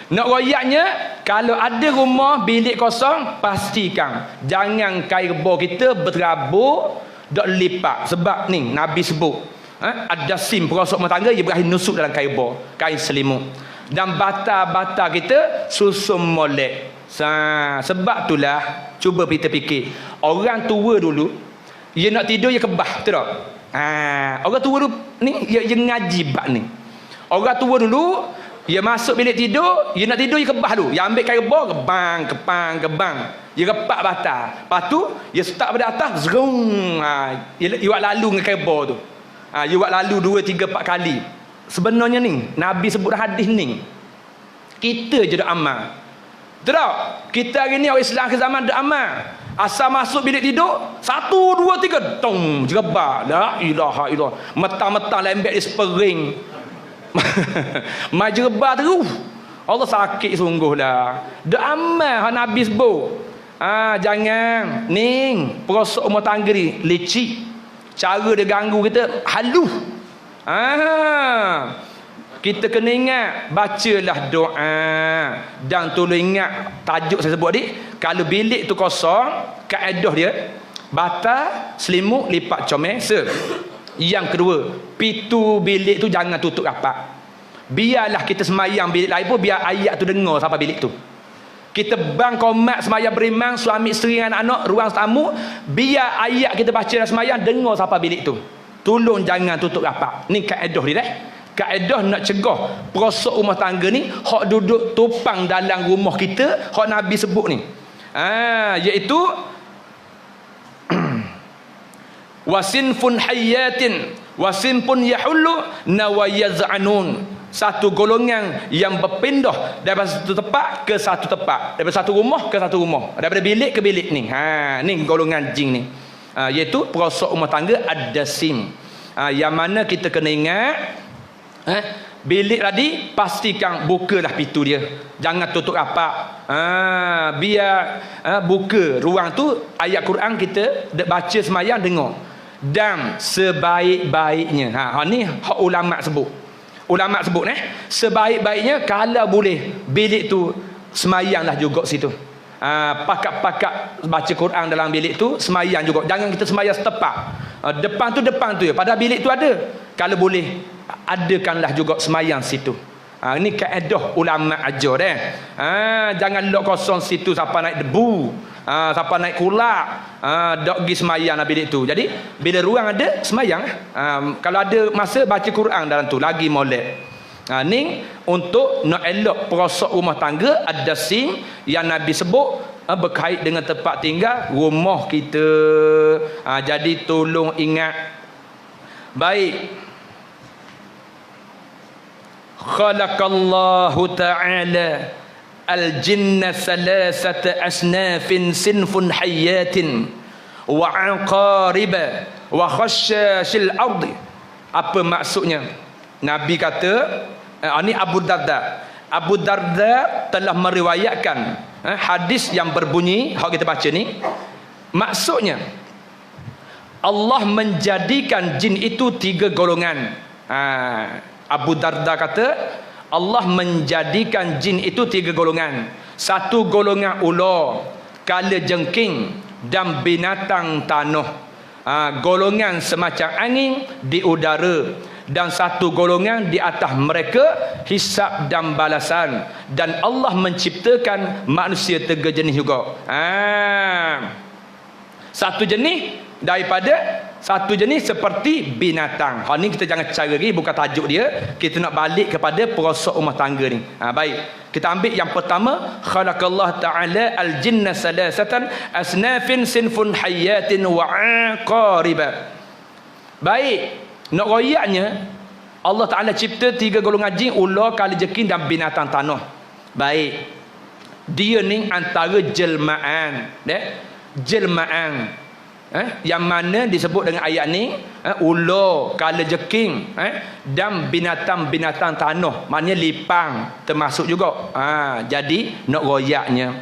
Nak royaknya, kalau ada rumah bilik kosong, pastikan jangan kain rebor kita berterabur dok lipat. Sebab ni Nabi sebut, ada sim perosok rumah tangga ia berakhir nusuk dalam kain rebor, kain selimut. Dan bata-bata kita susun molek. Sebab itulah cuba kita fikir, orang tua dulu dia nak tidur dia kebah, betul tak? Orang tua dulu ni dia ngaji bab ni. Orang tua dulu dia masuk bilik tidur, dia nak tidur dia kebah dulu. Dia ambil kain rebor, kebang. Dia repak batal. Lepas tu dia start pada atas, zrung. Dia buat lalu dengan kain rebor tu. Dia buat lalu 2, 3, 4 kali. Sebenarnya ni Nabi sebut hadis ni, kita je dak amal. Betul tak? Kita hari ni orang Islam ke zaman dak amal. Asal masuk bilik tidur, 1, 2, 3 tong jerebak. La ilaha illallah. Metang-metang lembek di spring. Majrebah terus. Allah sakit sungguhlah. Dak amal Nabi sebut. Jangan ning perosok rumah tangga ni licik. Cara dia ganggu kita halus. Kita kena ingat, bacalah doa dan tolong ingat tajuk saya sebut tadi. Kalau bilik tu kosong, kaedah dia batal selimut lipat comel. Yang kedua, pintu bilik tu jangan tutup rapat. Biarlah kita semayang bilik lain pun, biar ayat tu dengar sampai bilik tu. Kita bang komat semayang beriman, suami isteri dengan anak, ruang tamu, biar ayat kita baca dan semayang dengar sampai bilik tu. Tolong jangan tutup rapat. Ni kaedah dia kaedah nak cegah perosok rumah tangga ni hak duduk tupang dalam rumah kita, hak Nabi sebut ni. Iaitu wasinfun hayyatin wasinfun yahullu nawayaz'anun. Satu golongan yang berpindah daripada satu tempat ke satu tempat, daripada satu rumah ke satu rumah, daripada bilik ke bilik ni. Ni golongan jin ni. Iaitu perosok rumah tangga ad-dasim. Yang mana kita kena ingat, bilik tadi pastikan bukalah pintu dia, jangan tutup rapat. Biar buka ruang tu, ayat Quran kita baca semayang dengar. Dan sebaik-baiknya, ni hak ulama sebut. Ulama sebut sebaik-baiknya kalau boleh bilik tu semayanglah juga situ. Pakat-pakat baca Quran dalam bilik tu semayang juga. Jangan kita semayang setepak. Depan tu ya. Padahal bilik tu ada. Kalau boleh adakanlah juga semayang situ. Ini kaedah ulama ajar jangan lok kosong situ sampai naik debu, sampai naik kulak, dok pergi semayang dalam bilik tu. Jadi bila ruang ada semayang, kalau ada masa baca Quran dalam tu lagi molek. Ni untuk nak elok perosok rumah tangga ad-dasim yang Nabi sebut berkait dengan tempat tinggal rumah kita. Jadi tolong ingat baik. Khalaqallahu ta'ala al-jinna salasata asnafin sinfun hayyatin wa aqariba wa khashashil ardi. Apa maksudnya? Nabi kata, ini Abu Darda. Abu Darda telah meriwayatkan hadis yang berbunyi hak kita baca ni. Maksudnya Allah menjadikan jin itu 3 golongan. Abu Darda kata Allah menjadikan jin itu 3 golongan. Satu golongan ular, kala jengking dan binatang tanah. Golongan semacam angin di udara, dan satu golongan di atas mereka hisab dan balasan. Dan Allah menciptakan manusia 3 jenis juga. Satu jenis daripada satu jenis seperti binatang. Ni kita jangan cara lagi, bukan tajuk dia. Kita nak balik kepada perosok rumah tangga ni. Baik. Kita ambil yang pertama, khalaqallahu ta'ala al-jinna salasatan asnafin sinfun hayyatin wa aqariba. Baik. Nak royaknya, Allah Ta'ala cipta 3 golongan jin, ular, kalajengking dan binatang tanah. Baik. Dia ni antara jelmaan. jelmaan, yang mana disebut dengan ayat ni, ular, kalajengking, dan binatang-binatang tanah, maknanya lipang termasuk juga. Jadi nak royaknya,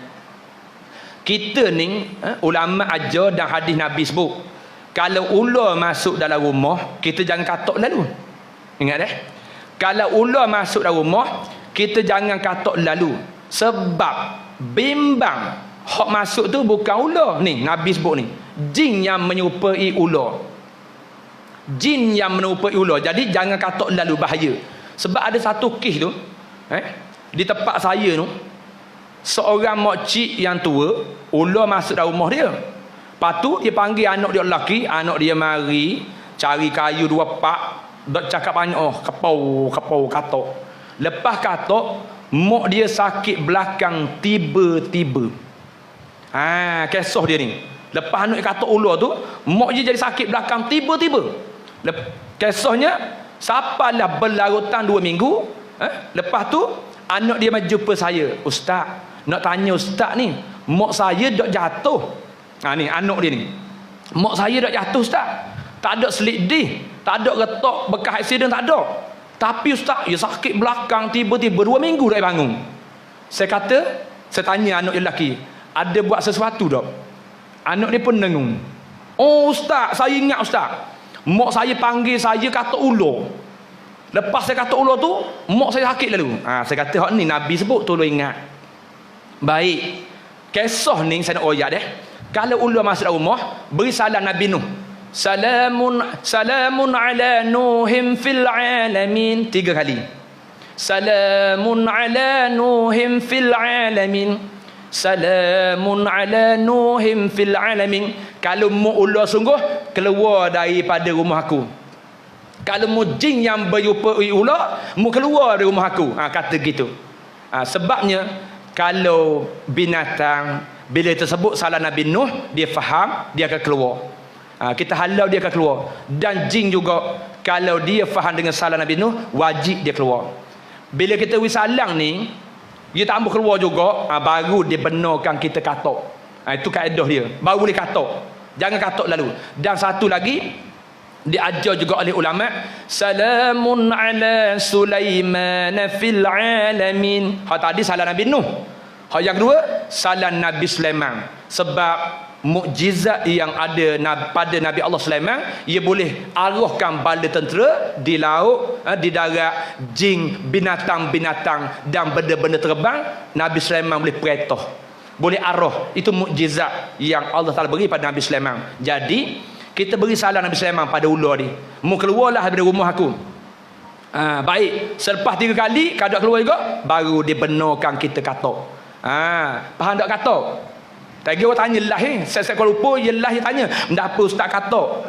kita ni ulama ajar dan hadis Nabi sebut, kalau ular masuk dalam rumah, kita jangan katok lalu. Ingat kalau ular masuk dalam rumah, kita jangan katok lalu. Sebab bimbang hak masuk tu bukan ular ni, Nabi sebut ni, jin yang menyerupai ular. Jin yang menyerupai ular. Jadi jangan katok lalu, bahaya. Sebab ada satu kes tu, di tempat saya tu, seorang makcik yang tua, ular masuk dalam rumah dia. Lepas tu dia panggil anak dia lelaki, anak dia mari cari kayu 2 pak, dok cakap banyak, kepau katok. Lepas katok, mak dia sakit belakang tiba-tiba. Kisah dia ni. Lepas anak dia katok ular tu, mak dia jadi sakit belakang tiba-tiba. Kisahnya sampailah berlarutan 2 minggu. Lepas tu anak dia mari jumpa saya, "Ustaz, nak tanya ustaz ni, mak saya dak jatuh." Ni anak dia ni. "Mak saya dak jatuh ustaz. Tak ada selidih, tak ada retak bekas aksiden, tak ada. Tapi ustaz, dia sakit belakang tiba-tiba 2 minggu dah bangun." Saya tanya anak dia lelaki, "Ada buat sesuatu tak?" Anak dia pun dengung. "Oh ustaz, saya ingat ustaz. Mak saya panggil saya kata ular. Lepas saya kata ular tu, mak saya sakit lalu." Saya kata, hak ni Nabi sebut, tolong ingat. Baik. Kisah ni saya nak royak Kalau ular masuk dalam rumah, beri salam Nabi Nuh. Salamun ala Nuhim fil alamin. 3 kali. Salamun ala Nuhim fil alamin. Salamun ala Nuhim fil alamin. Kalau mu ular sungguh, keluar daripada rumah aku. Kalau mu jin yang berupai ular, mu keluar dari rumah aku. Kata gitu. Sebabnya kalau binatang, bila tersebut salah Nabi Nuh, dia faham, dia akan keluar. Kita halau, dia akan keluar. Dan jin juga, kalau dia faham dengan salah Nabi Nuh, wajib dia keluar. Bila kita wisalang ni, dia tak boleh keluar juga, baru dia benarkan kita katok. Itu kaedah dia, baru boleh katok. Jangan katok lalu. Dan satu lagi, diajar juga oleh ulama, salamun ala Sulaiman fil alamin. Tadi salah Nabi Nuh. Yang kedua, salam Nabi Sulaiman. Sebab mukjizat yang ada pada Nabi Allah Sulaiman, ia boleh arahkan bala tentera di laut, di darat, jin, binatang-binatang dan benda-benda terbang. Nabi Sulaiman boleh perintah, boleh arah. Itu mukjizat yang Allah Taala beri pada Nabi Sulaiman. Jadi kita beri salam Nabi Sulaiman pada ular ni, mu keluarlah daripada rumah aku. Baik, selepas 3 kali kalau keluar juga, baru dibenarkan kita katok. Faham tak katok? Tadi orang tanya lah, saya kalau lupa, yelah dia tanya, "Kenapa ustaz katok?"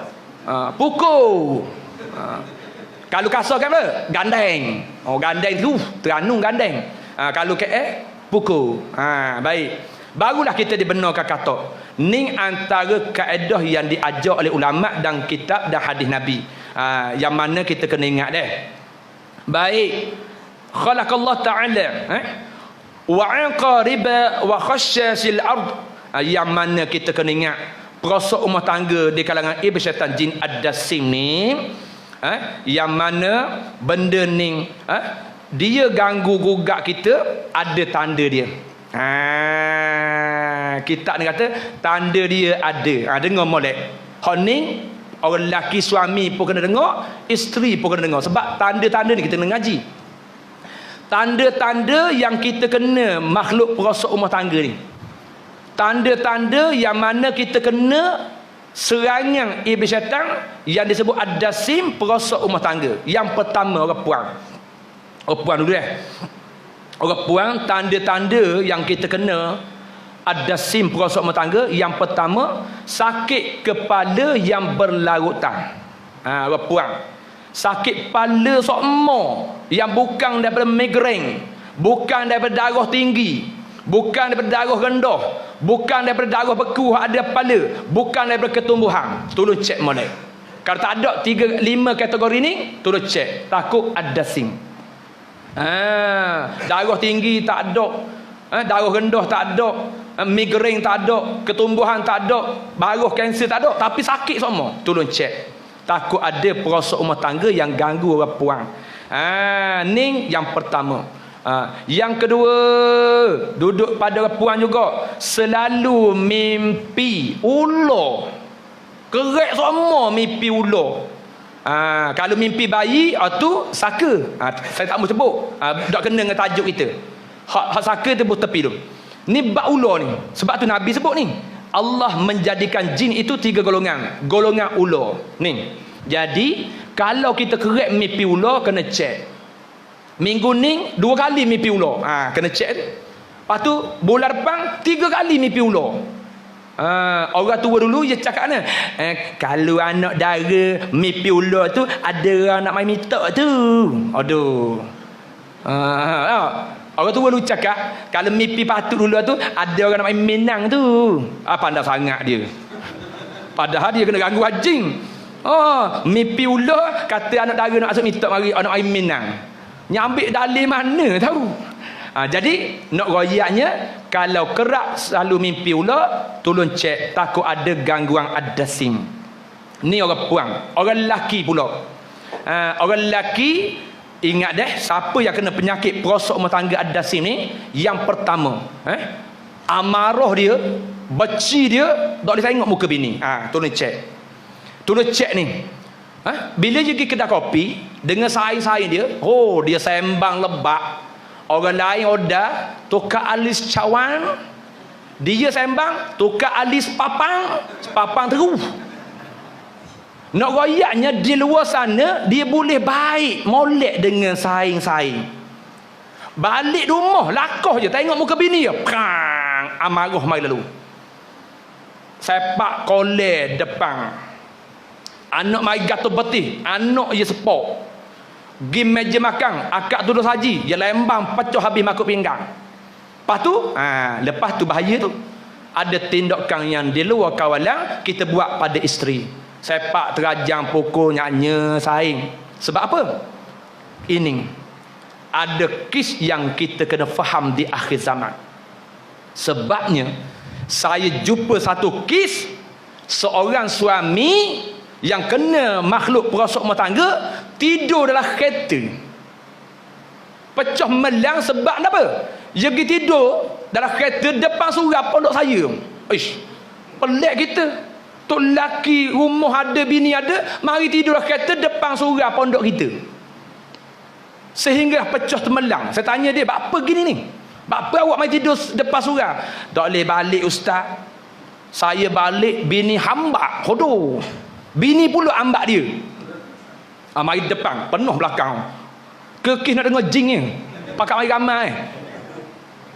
Pukul. Kalau kasar kan apa? Gandeng. Gandeng tu Terengganu gandeng. Kalau KL pukul. Baik. Barulah kita dibenarkan katok. Ni antara kaedah yang diajar oleh ulama dan kitab dan hadis Nabi. Yang mana kita kena ingat Baik. Khalaqallah ta'ala wa aqariba wa khasyasil ard. Yang mana kita kena ingat perosok rumah tangga di kalangan iblis syaitan jin ad-dasim ni, yang mana benda ni dia ganggu gugat kita, ada tanda dia. Kitab ni kata tanda dia ada. Dengar molek. Hak ni orang lelaki suami pun kena dengar, isteri pun kena dengar. Sebab tanda-tanda ni kita kena ngaji. Tanda-tanda yang kita kena makhluk perosok rumah tangga ni. Tanda-tanda yang mana kita kena serangan iblis syaitan yang disebut ad-dasim, perosok rumah tangga. Yang pertama, orang puan. Orang puan dulu Orang puan, tanda-tanda yang kita kena ad-dasim, perosok rumah tangga. Yang pertama, sakit kepala yang berlarutan. Orang puan, sakit kepala sokmo yang bukan daripada migrain, bukan daripada darah tinggi, bukan daripada darah rendah, bukan daripada darah beku ada kepala, bukan daripada ketumbuhan. Tolong cek molek. Kalau tak ada 3-5 kategori ni, tolong cek. Takut ad-dasim. Darah tinggi tak ada, darah rendah tak ada, migrain tak ada, ketumbuhan tak ada, baruh kanser tak ada, tapi sakit semua. Tolong cek. Takut ada perosok rumah tangga yang ganggu orang puang. Ni yang pertama. Yang kedua, duduk pada orang puang juga, selalu mimpi ular. Kerek semua mimpi ular. Kalau mimpi bayi, tu saka. Saya tak mau sebut. Tak kena dengan tajuk kita. Hak saka tu tepi tu. Ni bab ular ni. Sebab tu Nabi sebut ni. Allah menjadikan jin itu 3 golongan. Golongan ular. Ni. Jadi, kalau kita kerek mimpi ular, kena cek. Minggu ni 2 kali mimpi ular. Kena cek tu. Lepas tu, bulan depan 3 kali mimpi ular. Orang tua dulu dia cakap ni, kalau anak dara mimpi ular tu, ada orang nak main minta tu. Aduh. Orang tua dulu cakap, kalau mimpi patut dulu tu, ada orang nak main menang tu. Pandai sangat dia. Padahal dia kena ganggu anjing. Mimpi ular, kata anak dara nak masuk minta mari anak main menang. Nyambil dalil mana tahu. Jadi nak royaknya, kalau kerap selalu mimpi ular, tolong cek, takut ada gangguan adasim. Ni orang puang. Orang lelaki pula. Orang lelaki, ingat deh, siapa yang kena penyakit perosok rumah tangga adasim ni, yang pertama, amarah dia, benci dia, tak boleh tengok muka bini. Tolong cek. Tolong cek ni. Bila dia pergi kedai kopi dengan saing-saing dia, dia sembang lebak. Orang lain order tukar alis cawan, dia sembang tukar alis papang terus. Nak royaknya di luar sana dia boleh baik molek dengan saing-saing. Balik rumah lakoh je tengok muka bini dia, prang, amarah mai lalu. Sepak koleh depan. Anak mai gato betih, anak je sepok. Pergi meja makan, akak duduk saji, dia lembang pecah habis makuk pinggang. Lepas tu bahaya tu. Ada tindakan yang di luar kawalan kita buat pada isteri. Sepak terajang, pukul, nyanyi, saing. Sebab apa? Ini ada kes yang kita kena faham di akhir zaman. Sebabnya saya jumpa satu kes seorang suami yang kena makhluk perosok rumah tangga tidur dalam kereta. Pecah melang sebab apa? Dia pergi tidur dalam kereta depan surau pondok saya. Pelik kita. Tok lelaki rumah ada, bini ada, mari tidur dalam kereta depan surau pondok kita. Sehingga pecah temelang. Saya tanya dia, apa gini ni? Apa awak mari tidur depan surau? Tak boleh balik ustaz. Saya balik bini hambak. Bini pula ambak dia. Mari depan, penuh belakang. Kekis nak dengar jing ni. Pakat mari ramai.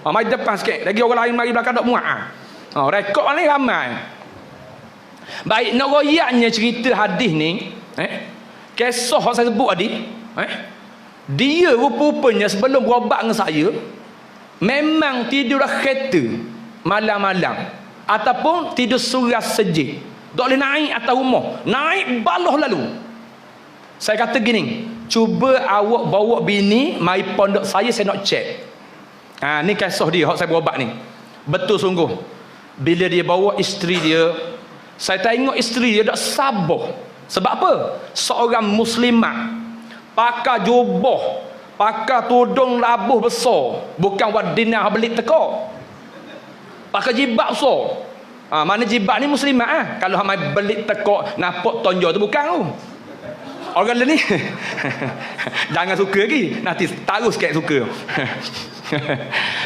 Mari depan sikit. Lagi orang lain mari belakang tak muat. Rekod ni ramai. Baik, nak royaknya cerita hadis ni, kisah yang saya sebut tadi, dia rupa-rupanya sebelum berobat dengan saya, memang tidur dalam kereta malam-malam. Ataupun tidur surau sejik. Tak boleh naik atas rumah. Naik baloh lalu. Saya kata gini, cuba awak bawa bini mari pondok saya nak cek. Ni kisah dia, hak saya berobat ni. Betul sungguh. Bila dia bawa isteri dia, saya tengok isteri dia tak sabar. Sebab apa? Seorang muslimat, pakai jubah, pakai tudung labuh besar, bukan wadinah belik teka. Pakai jibab besar. Mana jibab ni muslimat. Kalau hamai belik teka nampak tonjol tu bukan tu. Orang lain ni jangan suka lagi, nanti taruh sikit suka.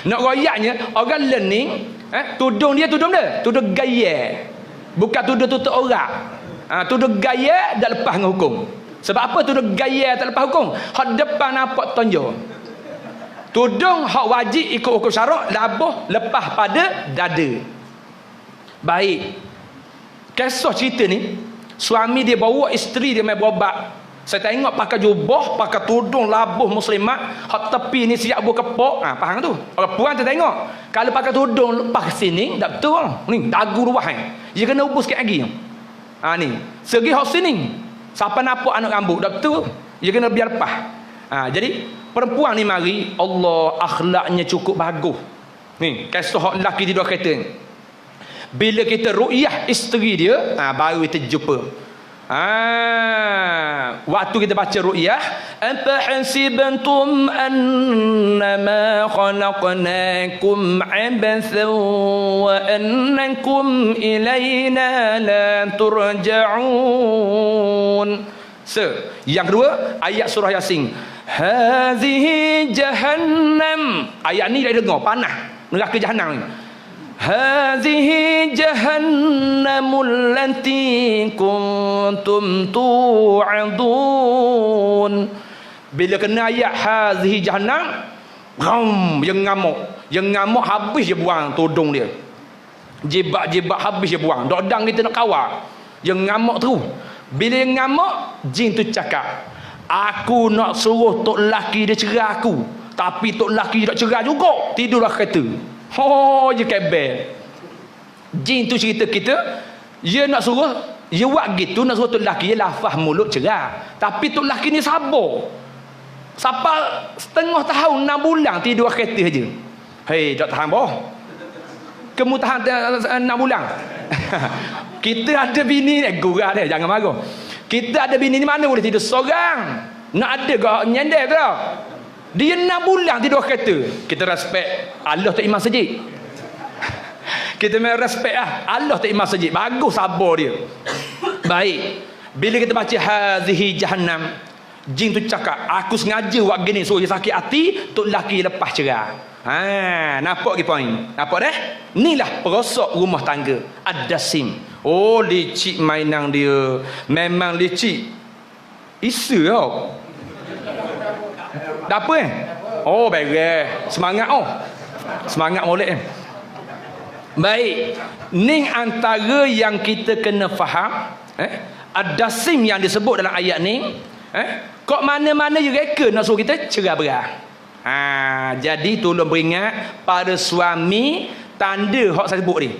Nak royaknya orang lain ni, tudung dia tudung gaya, bukan tudung tutup orang. Tudung gaya dah lepas dengan hukum. Sebab apa tudung gaya tak lepas hukum? Hak depan nampak tonjol. Tudung hak wajib ikut hukum syarak, labuh lepas pada dada. Baik, kisah cerita ni, suami dia bawa isteri dia main berobat. Saya tengok pakai jubah, pakai tudung labuh muslimat, hak tepi ni siap buah kepok. Faham tu? Orang puan tu tengok, kalau pakai tudung lepas sini tak betul. Ni dagu luah ni. Dia kena ubus sikit lagi. Ni, segi hak sini. Siapa nampak anak rambut tak betul. Dia kena biar lepas. Jadi perempuan ni mari, Allah akhlaknya cukup bagus. Ni, kisah hak lelaki tidur kereta ni. Bila kita ru'yah isteri dia, baru kita jumpa. Waktu kita baca ru'yah, apa hasibantum annama khalaqnakum abathan wa annakum ilayna la turja'un. Yang kedua, ayat surah Yasin. Hazihi jahannam. Ayat ni dah dengar panah neraka jahanam ni. Hazihi jahannamul lati kuntum tu'adun. Bila kena ayat hazihi jahannam, yang ngamuk habis je buang tudung dia. Jibak habis je buang. Dodang kita nak kawal. Yang ngamuk terus. Bila yang ngamuk, jin tu cakap, aku nak suruh tok lelaki dia cerai aku, tapi tok lelaki tak cerai juga, tidurlah kereta. Je kebel. Jin tu cerita kita, dia nak suruh, dia buat gitu, nak suruh tok lelaki dia lafaz mulut cerai, tapi tok lelaki ni sabar. Sampai setengah tahun, 6 bulan tidur kereta je. Hei, tak tahan boh. Kamu tahan 6 bulan. Kita ada bini ni, gurau dia, jangan marah. Kita ada bini ni mana boleh tidur seorang. Nak ada ke nyender tu tau. Dia 6 bulan tidur kereta. Kita respect Allah tak imam masjid. Kita main respect Allah tak imam masjid. Bagus sabar dia. Baik. Bila kita baca hazihi jahannam, jin tu cakap, aku sengaja buat gini suruh dia sakit hati, tok lelaki lepas cerai. Nampak ke poin? Nampak dah? Inilah perosok rumah tangga. Ad-dasim. Oh, licik mainan dia. Memang licik. Isu tau. Dah apa Oh, beres. Semangat Semangat molek Baik. Ni antara yang kita kena faham. Ad-dasim yang disebut dalam ayat ni. Kok mana-mana je reka nak suruh kita cerai berai. Jadi tolong beringat pada suami, tanda hak saya sebut ni.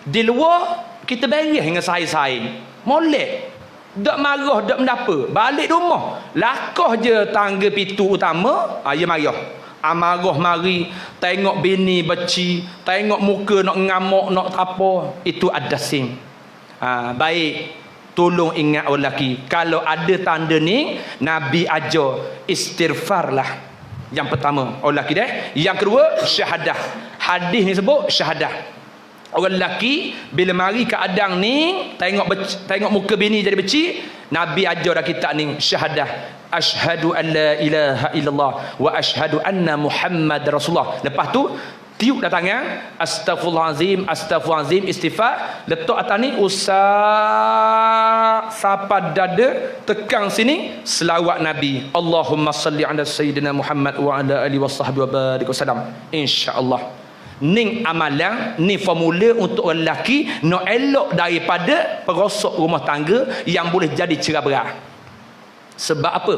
Di luar kita beres dengan saing-saing. Molek. Tak marah, tak mendapa. Balik rumah, lakah je tangga pintu utama, dia marah. Amarah mari, tengok bini beci, tengok muka nak ngamuk, nak apa, itu ad-dasim. Baik, tolong ingat orang lelaki, kalau ada tanda ni, Nabi ajar istighfar lah. Yang pertama, orang lelaki dah. Yang kedua, syahadah. Hadis ni sebut syahadah. Orang lelaki bila mari keadaan ni, tengok muka bini jadi beci, Nabi ajar dah kita ni syahadah. Asyhadu an la ilaha illallah wa asyhadu anna Muhammad Rasulullah. Lepas tu tiup dah tangan, astaghfirullahalazim, istighfar, letak atas ni, usah sapa dada, tekan sini, selawat Nabi. Allahumma salli ala sayyidina Muhammad wa ala alihi wasahbihi wa barik wasallam. Insya-Allah. Ni amalan, ni formula untuk orang lelaki nak elok daripada perosok rumah tangga yang boleh jadi cerai berai. Sebab apa?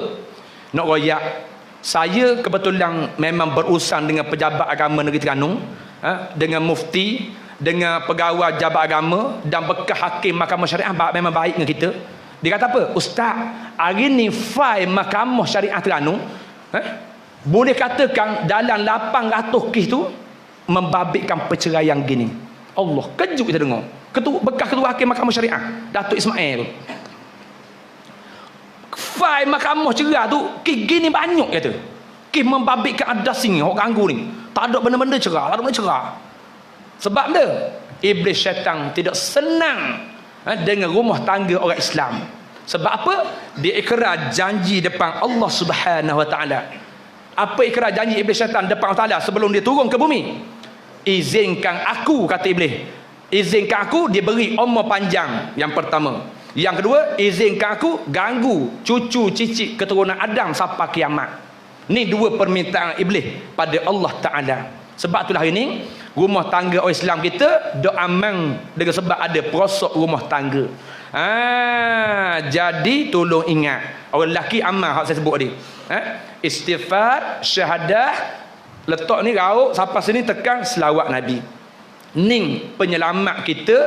Nak royak, saya kebetulan memang berurusan dengan pejabat agama negeri Terengganu, dengan mufti, dengan pegawai jabat agama dan bekas hakim mahkamah syariah memang baik dengan kita. Dia kata apa? Ustaz, hari ni fail mahkamah syariah Terengganu, boleh katakan dalam 800 kes tu membabitkan perceraian gini. Allah, kejut kita dengar. Bekas ketua hakim mahkamah syariah, Datuk Ismail. Fail mahkamah cerai tu, kes gini banyak kata. Kes membabitkan ad-dasim ni, orang ganggu ni. Tak ada benda-benda cerai, tak ada benda cerai. Sebab dia, iblis syaitan tidak senang dengan rumah tangga orang Islam. Sebab apa? Dia ikrar janji depan Allah Subhanahu Wa Taala. Apa ikrar janji iblis syaitan depan Allah Taala sebelum dia turun ke bumi? Izinkan aku, kata iblis, izinkan aku, dia beri umur panjang. Yang pertama. Yang kedua, izinkan aku ganggu cucu cicit keturunan Adam sampai kiamat. Ni dua permintaan iblis pada Allah Ta'ala. Sebab itulah hari ni rumah tangga orang Islam kita dok aman dengan sebab ada perosok rumah tangga. Jadi tolong ingat, orang lelaki amal hak saya sebut ni. Istighfar, syahadah, letak ni rauk sampai sini, tekan selawat Nabi. Ning penyelamat kita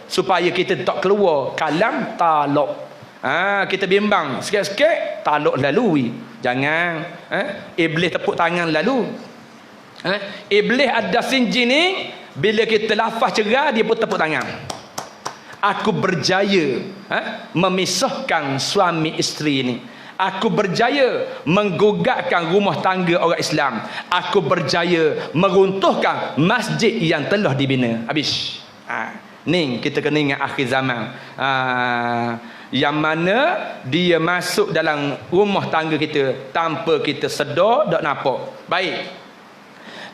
supaya kita tak keluar kalam talak. Kita bimbang sikit-sikit, talak lalui. Jangan iblis tepuk tangan lalu. Iblis ada sinjin ni, bila kita lafaz cerah, dia pun tepuk tangan. Aku berjaya memisahkan suami isteri ni. Aku berjaya menggugatkan rumah tangga orang Islam. Aku berjaya meruntuhkan masjid yang telah dibina. Habis. Ni kita kena ingat akhir zaman. Yang mana dia masuk dalam rumah tangga kita tanpa kita sedar, tak nampak. Baik.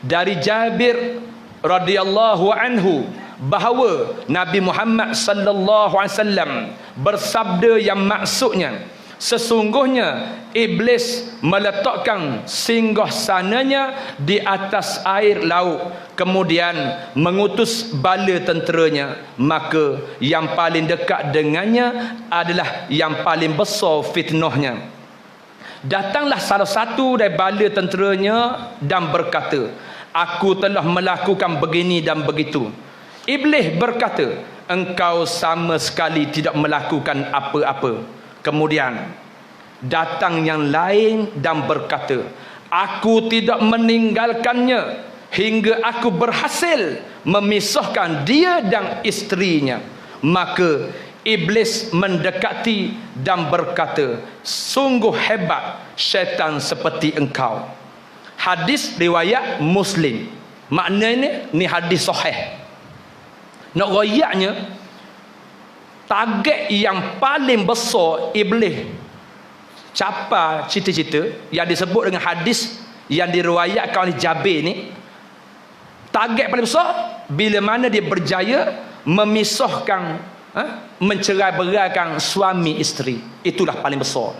Dari Jabir radhiyallahu anhu bahawa Nabi Muhammad sallallahu alaihi wasallam bersabda yang maksudnya, sesungguhnya iblis meletakkan singgahsananya di atas air laut, kemudian mengutus bala tenteranya, maka yang paling dekat dengannya adalah yang paling besar fitnahnya. Datanglah salah satu dari bala tenteranya dan berkata, aku telah melakukan begini dan begitu. Iblis berkata, engkau sama sekali tidak melakukan apa-apa. Kemudian datang yang lain dan berkata, aku tidak meninggalkannya hingga aku berhasil memisahkan dia dan isterinya. Maka iblis mendekati dan berkata, sungguh hebat syaitan seperti engkau. Hadis riwayat Muslim. Maknanya ni hadis sahih. Nak royaknya, target yang paling besar iblis capai cita-cita yang disebut dengan hadis yang diriwayatkan oleh Jabir ni, target paling besar bila mana dia berjaya memisahkan, mencerai-beraikan suami isteri. Itulah paling besar.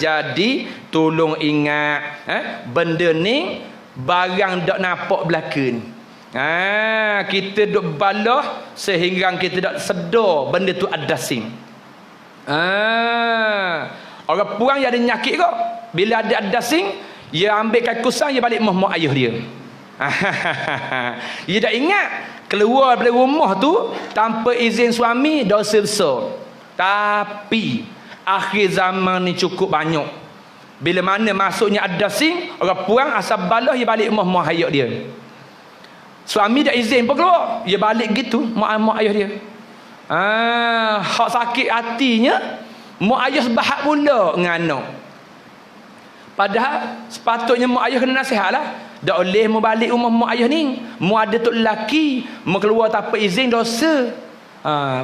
Jadi tolong ingat, benda ni barang tak nampak belakang. Kita duk balah sehingga kita tak sedar benda tu ada sing. Orang puang yang ada nyakit kok, bila ada sing, dia ambil kakusan, dia balik mak ayah dia. Dia tak ingat keluar dari rumah tu tanpa izin suami, dosa besar. Tapi akhir zaman ni cukup banyak. Bila mana masuknya ada sing, orang puang asal balah, dia balik mak ayah dia. Suami dah izin pun keluar, dia balik gitu mak ayah dia. Hak sakit hatinya, mak ayah sebahak pula dengan anak. Padahal sepatutnya mak ayah kena nasihat lah. Tak boleh mau balik rumah mak ayah ni, mau ada tok lelaki mau keluar tanpa izin, dosa.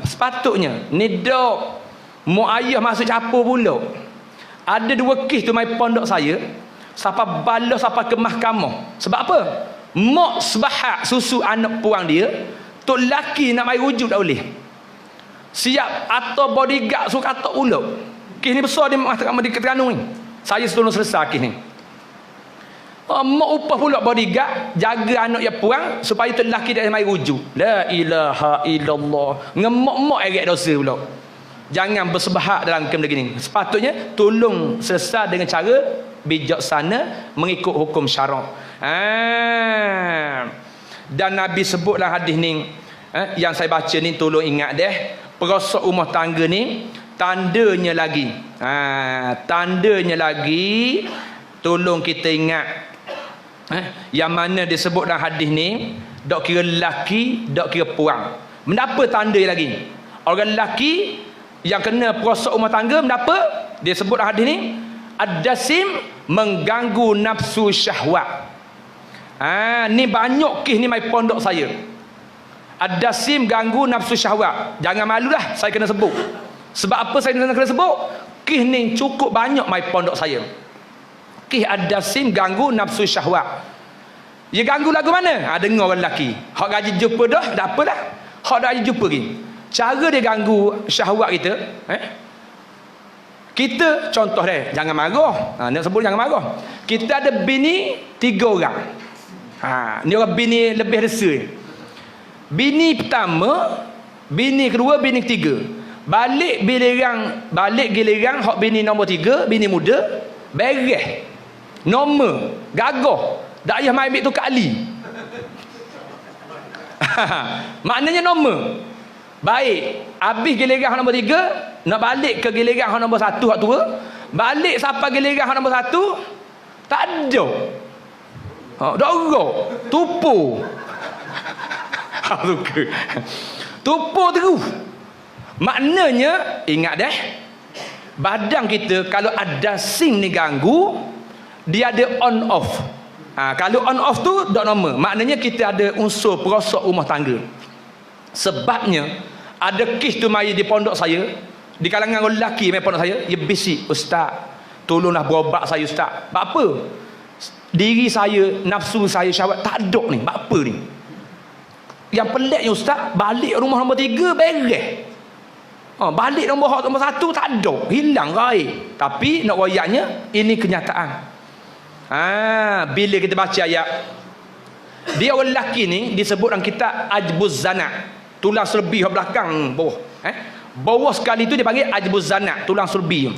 Sepatutnya ni dok mak ayah masuk capur pula. Ada 2 kes tu mai pondok saya, siapa bala siapa ke mahkamah. Sebab apa? Mak sebahak susu anak puang dia, tok lelaki nak mai rujuk tak boleh. Siap atau bodyguard suruh katak pula. Kes ni besar dia mengatakan di Terengganu ni. Saya tolong selesai kes ni. Mak upah pula bodyguard jaga anak yang puang supaya tok lelaki dia mai rujuk. La ilaha illallah. Ngemak-mak erat dosa pula. Jangan bersebahak dalam kem begini. Sepatutnya tolong selesai dengan cara bijaksana mengikut hukum syarak. Dan Nabi sebut dalam hadis ni, yang saya baca ni, tolong ingat deh, perosok rumah tangga ni tandanya lagi. Tandanya lagi, tolong kita ingat. Yang mana disebut dalam hadis ni, dok kira lelaki, dok kira puang. Menapa tanda lagi? Orang lelaki yang kena perosok rumah tangga, menapa? Dia sebut dalam hadis ni, ad-dasim mengganggu nafsu syahwat. Ni banyak kes ni mai pondok saya. Ad-dasim ganggu nafsu syahwat. Jangan malulah saya kena sebut. Sebab apa saya kena sebut? Kes ni cukup banyak mai pondok saya. Kes ad-dasim ganggu nafsu syahwat. Dia ganggu lagu mana? Dengar orang lelaki. Hak gaji jumpa dah, dah apa dah? Hak dah gaji jumpa lagi. Cara dia ganggu syahwat kita, kita contoh dia, jangan marah. Nak sebut jangan marah. Kita ada bini 3 orang. Ni orang bini lebih resa. Bini pertama, bini kedua, bini ketiga. Balik giliran hak bini nombor 3, bini muda, beres. Normal, gagah. Tak payah mai ambil tu kali. Maknanya normal. Baik, habis giliran hak nombor 3, nak balik ke giliran hak nombor 1 hak tua. Balik sampai giliran hak nombor 1, tak ada. Dorok. Tupu. Suka. Tupu terus. Maknanya, ingat deh. Badan kita kalau ada sim ni ganggu, dia ada on off. Kalau on off tu tak normal. Maknanya kita ada unsur perosok rumah tangga. Sebabnya ada kes tu mari di pondok saya, di kalangan orang lelaki main pondok saya, dia bisik, "Ustaz, tolonglah berobat saya Ustaz." Apa? Diri saya, nafsu saya, syahwat tak ada ni. Apa ni? Yang peliknya Ustaz, balik rumah nombor 3 beres. Balik nombor 1 tak ada, hilang raih. Tapi nak royaknya, ini kenyataan. Bila kita baca ayat, dia orang lelaki ni disebut dalam kitab Ajbuz Zanat, tulang sulbi belakang bawah. Bawah sekali tu dia panggil Ajbuz Zanat, tulang sulbi.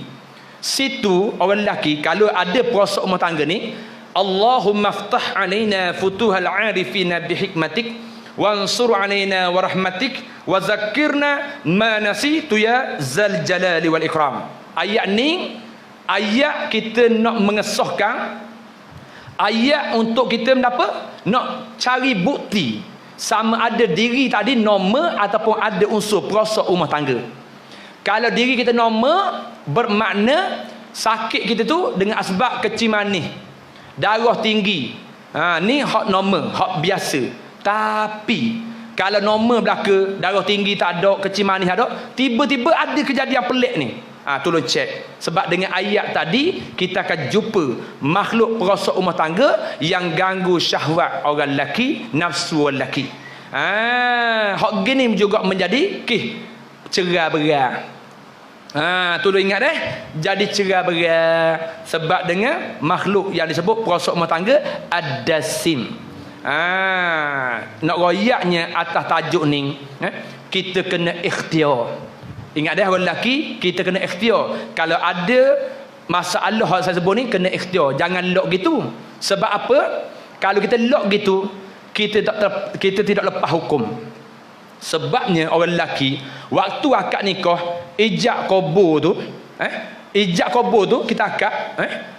Situ orang lelaki kalau ada perosok rumah tangga ni, Allahumma ftah alaina futuhal arifina bihikmatik wansur alaina warahmatik wa zakirna ma nasitu ya zal jalali wal ikram. Ayat ni ayat kita nak mengesahkan, ayat untuk kita apa? Nak cari bukti sama ada diri tadi normal ataupun ada unsur perosok rumah tangga. Kalau diri kita normal, bermakna sakit kita tu dengan asbab kecil manis, darah tinggi. Ni hak normal, hak biasa. Tapi kalau normal belaka, darah tinggi tak ada, kecil manis ada, tiba-tiba ada kejadian pelik ni. Tolong cek. Sebab dengan ayat tadi kita akan jumpa makhluk perosok rumah tangga yang ganggu syahwat orang lelaki, nafsu orang lelaki. Hak gini juga menjadi cerai berai. Tolong ingat jadi cerai berai sebab dengan makhluk yang disebut perosok rumah tangga ad-dasim. Nak royaknya atas tajuk ni, kita kena ikhtiar. Ingat orang lelaki, kita kena ikhtiar. Kalau ada masalah yang saya sebut ni, kena ikhtiar. Jangan lock gitu. Sebab apa? Kalau kita lock gitu, kita tidak lepas hukum. Sebabnya orang lelaki, waktu akad nikah, ijab kabul tu, ijab kabul tu kita akad,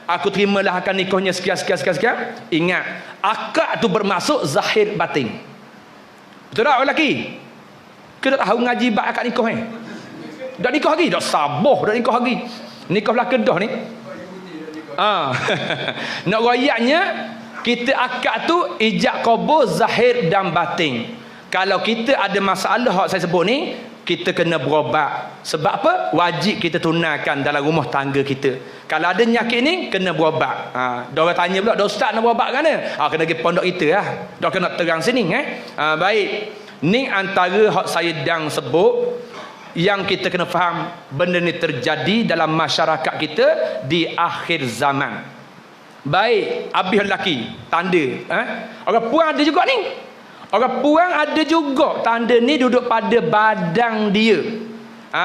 aku terimalah akad nikahnya sekian. Ingat, akad tu bermaksud zahir batin. Betul tak orang lelaki? Kita tak tahu ngaji bab akad nikah ni. Dah nikah lagi, dah sabar dah nikah lagi. Nikah belah Kedah ni. Nak royaknya, kita akad tu ijab kabul zahir dan batin. Kalau kita ada masalah yang saya sebut ni, kita kena berobat. Sebab apa? Wajib kita tunaikan dalam rumah tangga kita. Kalau ada nyakit ni, kena berobat. Diorang tanya pula, "Ustaz nak berobat kan?" Kena pergi pondok kita lah. Diorang kena terang sini. Baik. Ni antara hak saya dang sebut yang kita kena faham. Benda ni terjadi dalam masyarakat kita di akhir zaman. Baik. Habis lelaki. Tanda. Orang puan ada juga ni. Orang puang ada juga tanda ni duduk pada badan dia.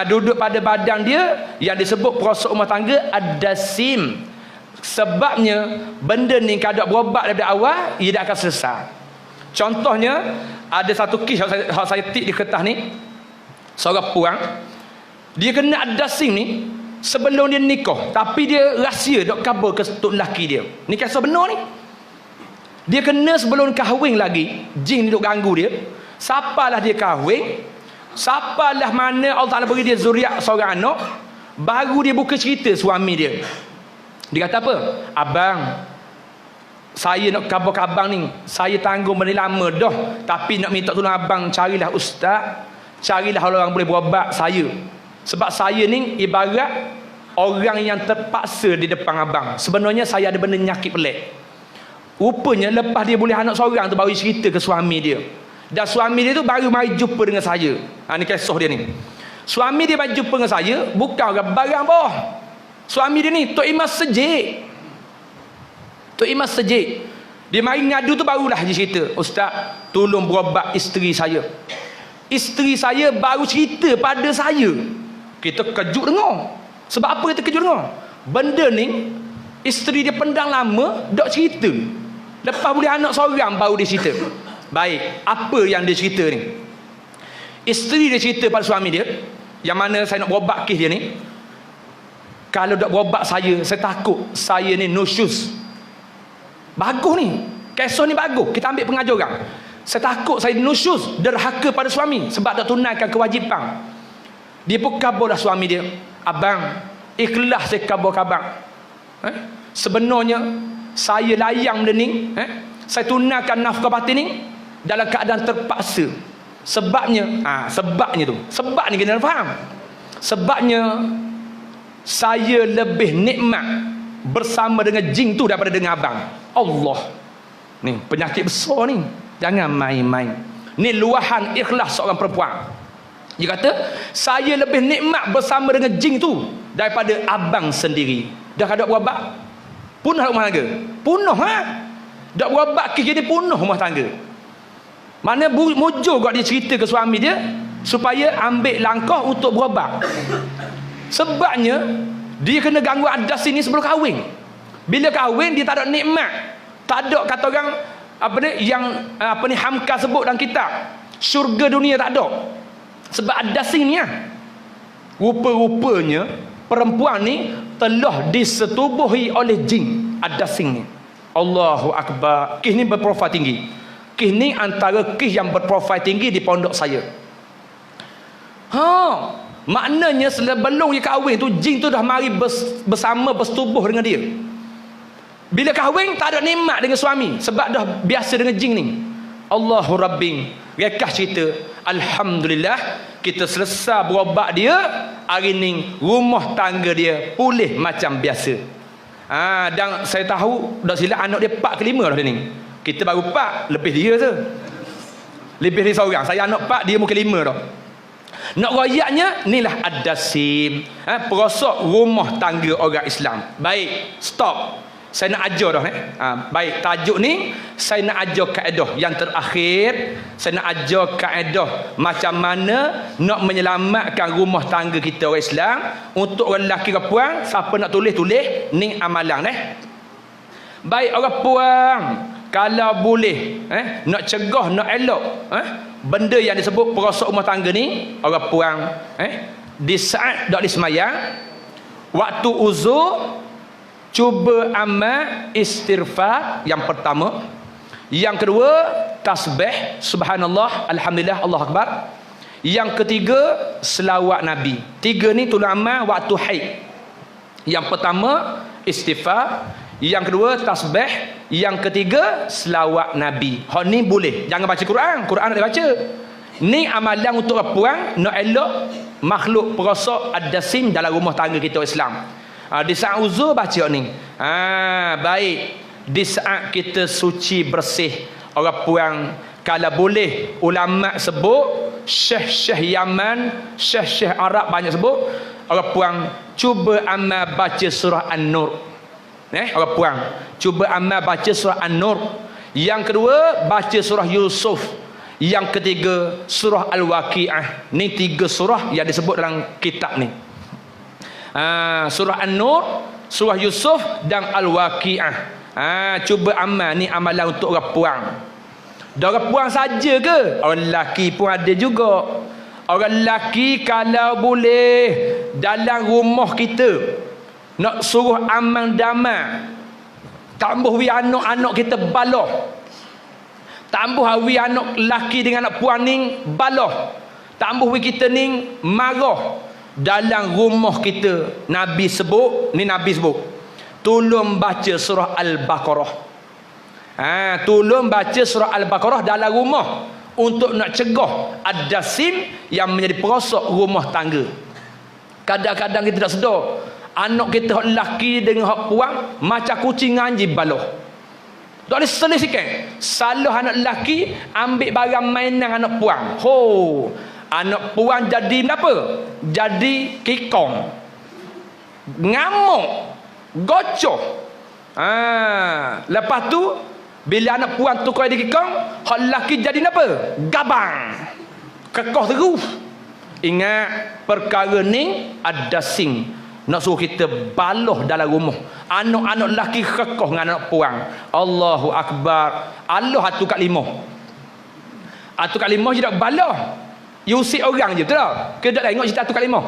Duduk pada badan dia yang disebut perosok rumah tangga ad-dasim. Sebabnya benda ni kalau berobat daripada awal, ia dah akan selesai. Contohnya ada satu kes yang saya tik di kertas ni. Seorang puang, dia kena ad-dasim ni sebelum dia nikah, tapi dia rahsia dok kabur ke tok lelaki dia. Ni kisah benar ni. Dia kena sebelum kahwin lagi, jin duduk ganggu dia. Siapalah dia kahwin, siapalah mana Allah Ta'ala beri dia zuriat seorang anak, baru dia buka cerita suami dia. Dia kata apa? "Abang, saya nak khabar ke abang ni, saya tanggung benda lama dah, tapi nak minta tolong abang carilah ustaz, carilah orang boleh berobat saya. Sebab saya ni ibarat orang yang terpaksa di depan abang. Sebenarnya saya ada benda nyakit pelik." Rupanya lepas dia boleh anak seorang tu baru cerita ke suami dia. Dan suami dia tu baru mari jumpa dengan saya. Ni kisah dia ni. Suami dia mari jumpa dengan saya, bukan orang barang bawah. Suami dia ni Tok Imas Sejik. Tok Imas Sejik. Dia mari ngadu tu barulah dia cerita, "Ustaz, tolong berobat isteri saya." Isteri saya baru cerita pada saya. Kita kejut dengar. Sebab apa kita kejut dengar? Benda ni isteri dia pendang lama, dok cerita. Lepas boleh anak seorang baru dia cerita. Baik, apa yang dia cerita ni? Isteri dia cerita pada suami dia, yang mana saya nak berobat kes dia ni. Kalau dak berobat saya takut saya ni nusyus. Bagus ni. Kisah ni bagus, kita ambil pengajaran. Saya takut saya nusyuz, derhaka pada suami sebab tak tunaikan kewajipan. Dia pun kabarlah suami dia, abang, ikhlas saya kabar abang. Sebenarnya saya layang benda ni, saya tunaikan nafkah batin ni dalam keadaan terpaksa. Sebabnya sebab ni kena faham. Sebabnya saya lebih nikmat bersama dengan jin tu daripada dengan abang. Allah, ni penyakit besar ni, jangan main-main. Ni luahan ikhlas seorang perempuan. Dia kata, saya lebih nikmat bersama dengan jin tu daripada abang sendiri. Dah ada berabak, punah rumah tangga. Punah dak berabak kini punah rumah tangga. Mana mujur dia cerita ke suami dia supaya ambil langkah untuk berabak. Sebabnya dia kena gangguan adas ini sebelum kahwin. Bila kahwin dia tak ada nikmat. Tak ada kata orang Hamka sebut dalam kitab, syurga dunia tak ada. Sebab adas ini rupa-rupanya perempuan ni telah disetubuhi oleh jin adas ini. Allahu Akbar. Kes ni berprofil tinggi. Kes ni antara kes yang berprofil tinggi di pondok saya. Maknanya sebelum dia kahwin tu, jin tu dah mari bersama, bersetubuh dengan dia. Bila kahwin tak ada nikmat dengan suami sebab dah biasa dengan jin ni. Allahu Rabbing. Rekah cerita, alhamdulillah kita selesai berobat dia, hari ni rumah tangga dia pulih macam biasa. Dan saya tahu dah silap anak dia 4 ke 5 dah dia ni. Kita baru 4, lebih dia tu. Lebih dia seorang. Saya anak 4, dia mungkin 5 dah. Nak royaknya inilah ad-dasim, perosok rumah tangga orang Islam. Baik, stop. Saya nak ajar dah baik, tajuk ni saya nak ajar kaedah yang terakhir. Saya nak ajar kaedah macam mana nak menyelamatkan rumah tangga kita orang Islam. Untuk orang lelaki ke puan, siapa nak tulis ni amalan baik orang puan, kalau boleh nak cegah, nak elok benda yang disebut perosok rumah tangga ni, orang puan di saat dak disemayang, waktu uzur, cuba amal istighfar yang pertama. Yang kedua, tasbih subhanallah, alhamdulillah, Allah akbar. Yang ketiga, selawat Nabi. 3 ni tolong amal waktu haid. Yang pertama istighfar, yang kedua tasbih, yang ketiga selawat Nabi. Hak ni boleh. Jangan baca Quran, Quran nak baca. Ni amalan untuk puan nak elok makhluk perosok ad-dasim dalam rumah tangga kita Islam. Di saat uzur baca ni. Baik. Di saat kita suci bersih, orang puan kalau boleh, ulama sebut, syekh-syekh Yaman, syekh-syekh Arab banyak sebut, orang puan cuba amal baca surah An-Nur. Orang puan cuba amal baca surah An-Nur. Yang kedua baca surah Yusuf. Yang ketiga surah Al-Waqi'ah. Ni 3 surah yang disebut dalam kitab ni. Surah An-Nur, surah Yusuf dan Al-Waqi'ah. Cuba amal ni amalan untuk orang puan. Dan orang puan saja ke? Orang lelaki pun ada juga. Orang lelaki kalau boleh dalam rumah kita nak suruh amal damai, tambah wi anak-anak kita baloh, tambah wi anak lelaki dengan anak puan ni baloh, tambah wi kita ni marah. Dalam rumah kita Nabi sebut, tolong baca surah Al-Baqarah. Tolong baca surah Al-Baqarah dalam rumah untuk nak cegah ad-dasim yang menjadi perosok rumah tangga. Kadang-kadang kita tak sedar, anak kita hak lelaki dengan hak puan macam kucing anjing baloh. Tak boleh selesai sikit. Salah anak lelaki ambil barang mainan anak puan. Anak puan jadi apa? Jadi kikong, ngamuk, gocoh. Lepas tu bila anak puan tukar jadi kikong, hak lelaki jadi apa? Gabang, kekoh terus. Ingat perkara ni ad-dasim. Nak suruh kita baloh dalam rumah. Anak-anak lelaki kekoh dengan anak puan. Allahu Akbar. Allah 1 kat 5. 1 kat 5 je tak baloh. You usik orang je, betul tak? Kita tak tengok cerita 1 kat 5.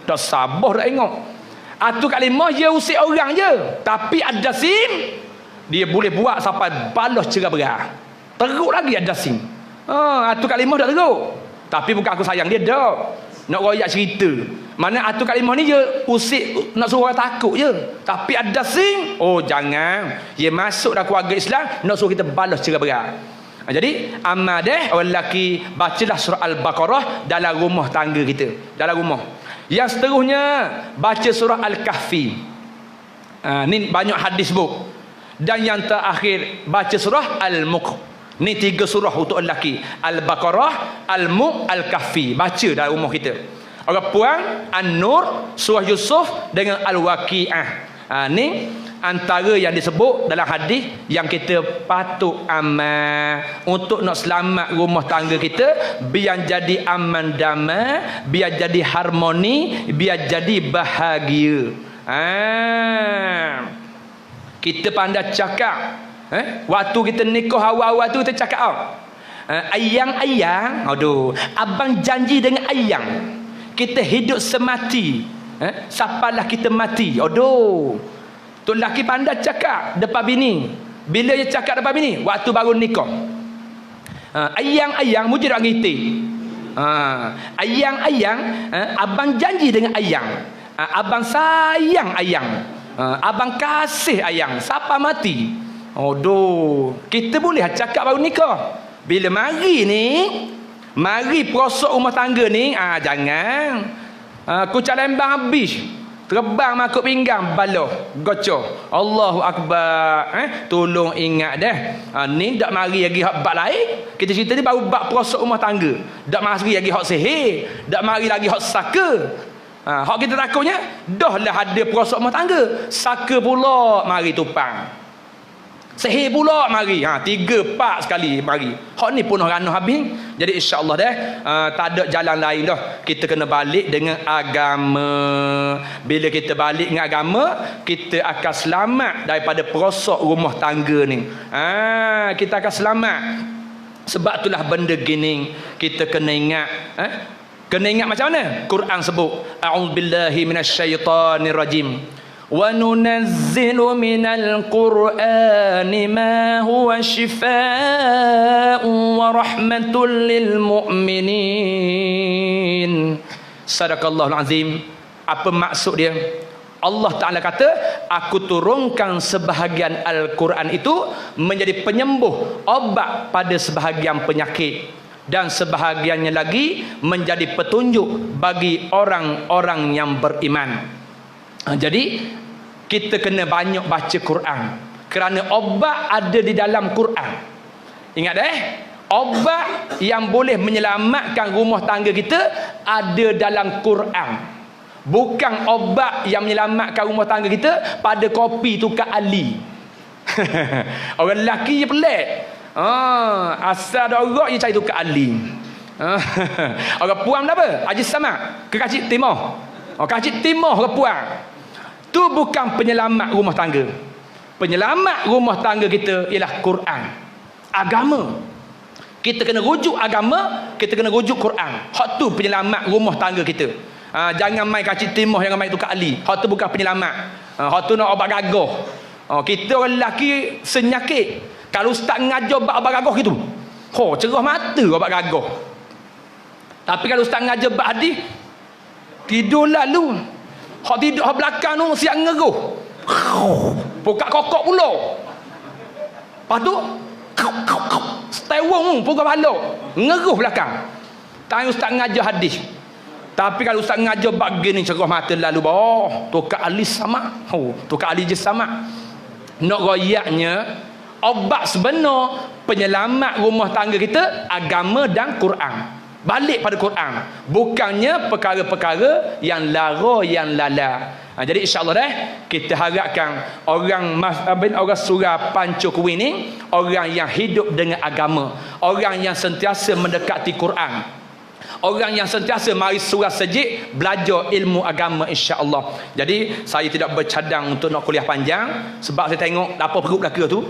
Tak sabar tak tengok. 1 kat 5 je usik orang je. Tapi ad-dasim Dia boleh buat sampai balas cerah berat. Teruk lagi ada sing. Atu kalimah dah teruk. Tapi bukan aku sayang dia dah. Nak royak cerita. Mana atu kalimah ni je usik nak suruh orang takut je. Tapi ada sing, oh jangan. Dia masuk dalam keluarga Islam nak suruh kita balas cerah berat. Jadi amal deh orang lelaki bacalah surah Al-Baqarah dalam rumah tangga kita, dalam rumah. Yang seterusnya baca surah Al-Kahfi. Ni banyak hadis sebut. Dan yang terakhir baca surah Al-Mulk. Ni 3 surah untuk lelaki. Al-Baqarah, Al-Mulk, Al-Kahfi. Baca dalam rumah kita. Orang puan An-Nur, surah Yusuf dengan Al-Waqi'ah. Ni antara yang disebut dalam hadis yang kita patut amal untuk nak selamat rumah tangga kita, biar jadi aman damai, biar jadi harmoni, biar jadi bahagia. Kita pandai cakap. Waktu kita nikah awal-awal tu kita cakap ayang-ayang, aduh, abang janji dengan ayang kita hidup semati, sapalah kita mati. Aduh, tu lelaki pandai cakap depan bini. Bila dia cakap depan bini waktu baru nikah, ayang-ayang mujur orang ngiti. Ayang-ayang, abang janji dengan ayang, abang sayang ayang, abang kasih ayang, siapa mati. Aduh, kita boleh cakap baru nikah. Bila mari ni, mari prosok rumah tangga ni, jangan kucak lembang habis, terbang makuk pinggang, baloh gocor. Allahu Akbar. Tolong ingat dah. Ni dak mari lagi hak bab lain. Kita cerita ni baru bab prosok rumah tangga. Dak mari lagi hak sihir, dak mari lagi hak saka. Hak kita takutnya dah lah ada prosok rumah tangga, saka pula mari tupang, sihir pula mari, 3 4 sekali mari. Hak ni pun ranah habis. Jadi insya-Allah dah tak ada jalan lain dah. Kita kena balik dengan agama. Bila kita balik dengan agama, kita akan selamat daripada prosok rumah tangga ni. Kita akan selamat. Sebab itulah benda gini kita kena ingat. Kena ingat macam mana? Quran sebut, a'udzubillahi minasyaitonirrajim. Wa nunazzilu minal Qur'ani ma huwa shifaa'un wa rahmatul lil mu'minin. Sadaqallahul azim. Apa maksud dia? Allah Ta'ala kata, aku turunkan sebahagian Al-Quran itu menjadi penyembuh, obat pada sebahagian penyakit, dan sebahagiannya lagi menjadi petunjuk bagi orang-orang yang beriman. Jadi kita kena banyak baca Quran, kerana obat ada di dalam Quran. Ingat obat yang boleh menyelamatkan rumah tangga kita ada dalam Quran. Bukan obat yang menyelamatkan rumah tangga kita pada kopi tukar Ali. Orang lelaki je pelik. Asal ada orang je cari tukar Ali. Orang puan apa? Haji Samad ke Kacik Timur. Kacik Timur ke puan. Tu bukan penyelamat rumah tangga. Penyelamat rumah tangga kita ialah Quran, agama. Kita kena rujuk agama, kita kena rujuk Quran. Hak tu penyelamat rumah tangga kita. Jangan main Kacik Timur, jangan main tukar Ali. Hak tu bukan penyelamat. Hak tu nak obat gagah. Kita orang lelaki senyakit. Kalau ustaz ngajar obat gagah gitu, cerah mata obat gagah. Tapi kalau ustaz ngajar obat hadis, tidur lalu. Hak tidur hak belakang tu siap ngeruh. Pokok kokok pula. Lepas tu setewong pukul kepala, ngeruh belakang. Tanya ustaz ngajar hadis. Tapi kalau ustaz ngajar bab gini cerah mata lalu bawah, tukar alis sama. Tukar alis je sama. Nak royaknya obat sebenar penyelamat rumah tangga kita agama dan Quran. Balik pada Quran, bukannya perkara-perkara yang lara yang lala. Jadi insya-Allah kita harapkan orang surah Pancu Kuih ni orang yang hidup dengan agama, orang yang sentiasa mendekati Quran, orang yang sentiasa mari surah sejid belajar ilmu agama insya-Allah. Jadi saya tidak bercadang untuk nak kuliah panjang sebab saya tengok apa perut belaka tu.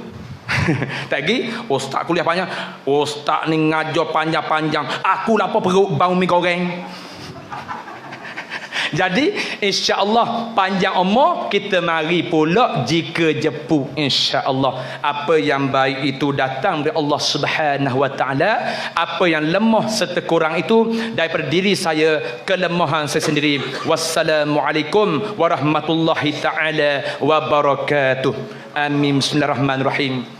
Lagi ustaz kuliah panjang, ustaz ni ngajar panjang-panjang, aku lapar perut bau mi goreng. Jadi insya-Allah panjang umur kita mari pula jika jepu insya-Allah. Apa yang baik itu datang dari Allah Subhanahu wa taala, apa yang lemah serta kurang itu daripada diri saya, kelemahan saya sendiri. Wassalamualaikum warahmatullahi taala wabarakatuh. Amin. Bismillahirrahmanirrahim.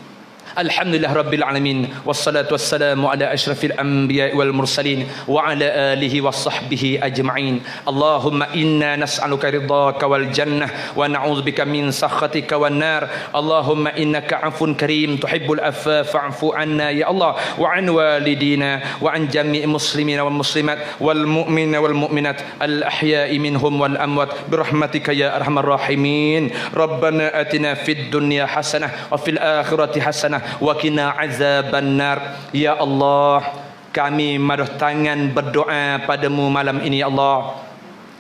Alhamdulillah Rabbil Alamin. Wassalatu wassalamu ala ashrafil anbiya wal mursalin wa ala alihi wa sahbihi ajma'in. Allahumma inna nas'aluka ridhaka wal jannah wa na'udzubika min sakhatika wan nar. Allahumma innaka 'afun karim tuhibbul afwa fa'fu 'anna ya Allah wa 'an walidina wa 'an jami'il muslimina wal muslimat wal mu'minina wal mu'minat al ahya'i minhum wal amwat birahmatika ya arhamar rahimin. Rabbana atina fid dunya hasanah wa fil akhirati hasanah wa qina azaban nar. Ya Allah, kami madah tangan berdoa padamu malam ini ya Allah.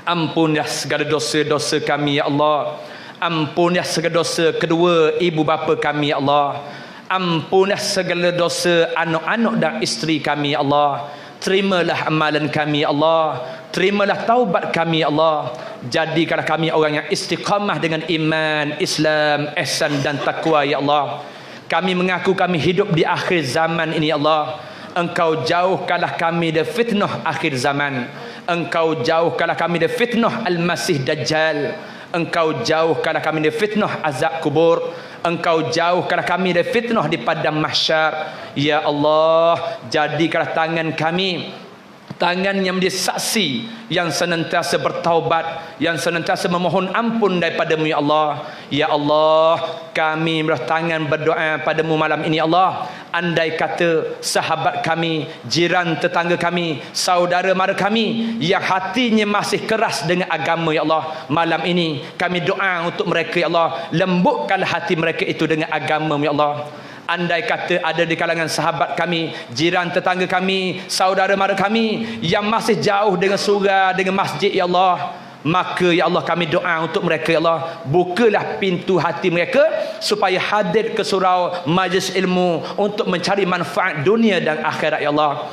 Ampunilah segala dosa-dosa kami ya Allah. Ampunilah segala dosa kedua ibu bapa kami ya Allah. Ampunilah segala dosa anak-anak dan isteri kami ya Allah. Terimalah amalan kami ya Allah. Terimalah taubat kami ya Allah. Jadikanlah kami orang yang istiqamah dengan iman, Islam, ihsan dan takwa ya Allah. Kami mengaku kami hidup di akhir zaman ini ya Allah. Engkau jauhkanlah kami dari fitnah akhir zaman. Engkau jauhkanlah kami dari fitnah Al-Masih Dajjal. Engkau jauhkanlah kami dari fitnah azab kubur. Engkau jauhkanlah kami dari fitnah di padang mahsyar. Ya Allah, jadikanlah tangan kami tangan yang menjadi saksi, yang senantiasa bertaubat, yang senantiasa memohon ampun daripada-Mu ya Allah. Ya Allah, kami bertangan berdoa padamu malam ini ya Allah. Andai kata sahabat kami, jiran tetangga kami, saudara mara kami yang hatinya masih keras dengan agama ya Allah, malam ini kami doa untuk mereka ya Allah, lembutkanlah hati mereka itu dengan agama ya Allah. Andai kata ada di kalangan sahabat kami, jiran tetangga kami, saudara mara kami yang masih jauh dengan surga, dengan masjid ya Allah, maka ya Allah kami doa untuk mereka ya Allah, bukalah pintu hati mereka supaya hadir ke surau majlis ilmu untuk mencari manfaat dunia dan akhirat ya Allah.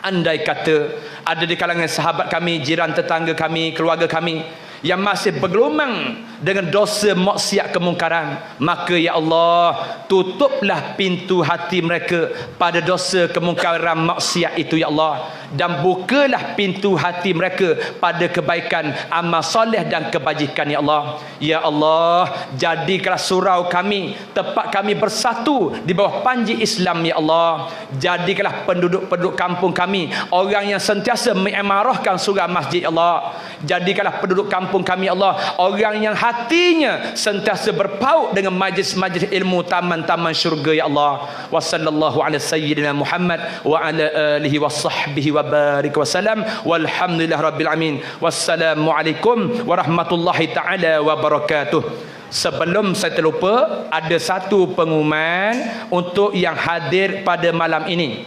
Andai kata ada di kalangan sahabat kami, jiran tetangga kami, keluarga kami yang masih bergelumang dengan dosa maksiat kemungkaran, maka ya Allah tutuplah pintu hati mereka pada dosa kemungkaran maksiat itu ya Allah, dan bukalah pintu hati mereka pada kebaikan, amal soleh dan kebajikan ya Allah. Ya Allah, jadikanlah surau kami tempat kami bersatu di bawah panji Islam ya Allah. Jadikanlah penduduk-penduduk kampung kami orang yang sentiasa mengamarahkan surau masjid ya Allah. Jadikanlah penduduk kampung kami Allah orang yang hatinya sentiasa berpaut dengan majlis-majlis ilmu, taman-taman syurga ya Allah. Wa sallallahu ala sayyidina Muhammad wa ala alihi wa sahbihi wa barik wa salam. Walhamdulillah rabbil alamin. Wassalamualaikum warahmatullahi taala wabarakatuh. Sebelum saya terlupa, ada satu pengumuman untuk yang hadir pada malam ini.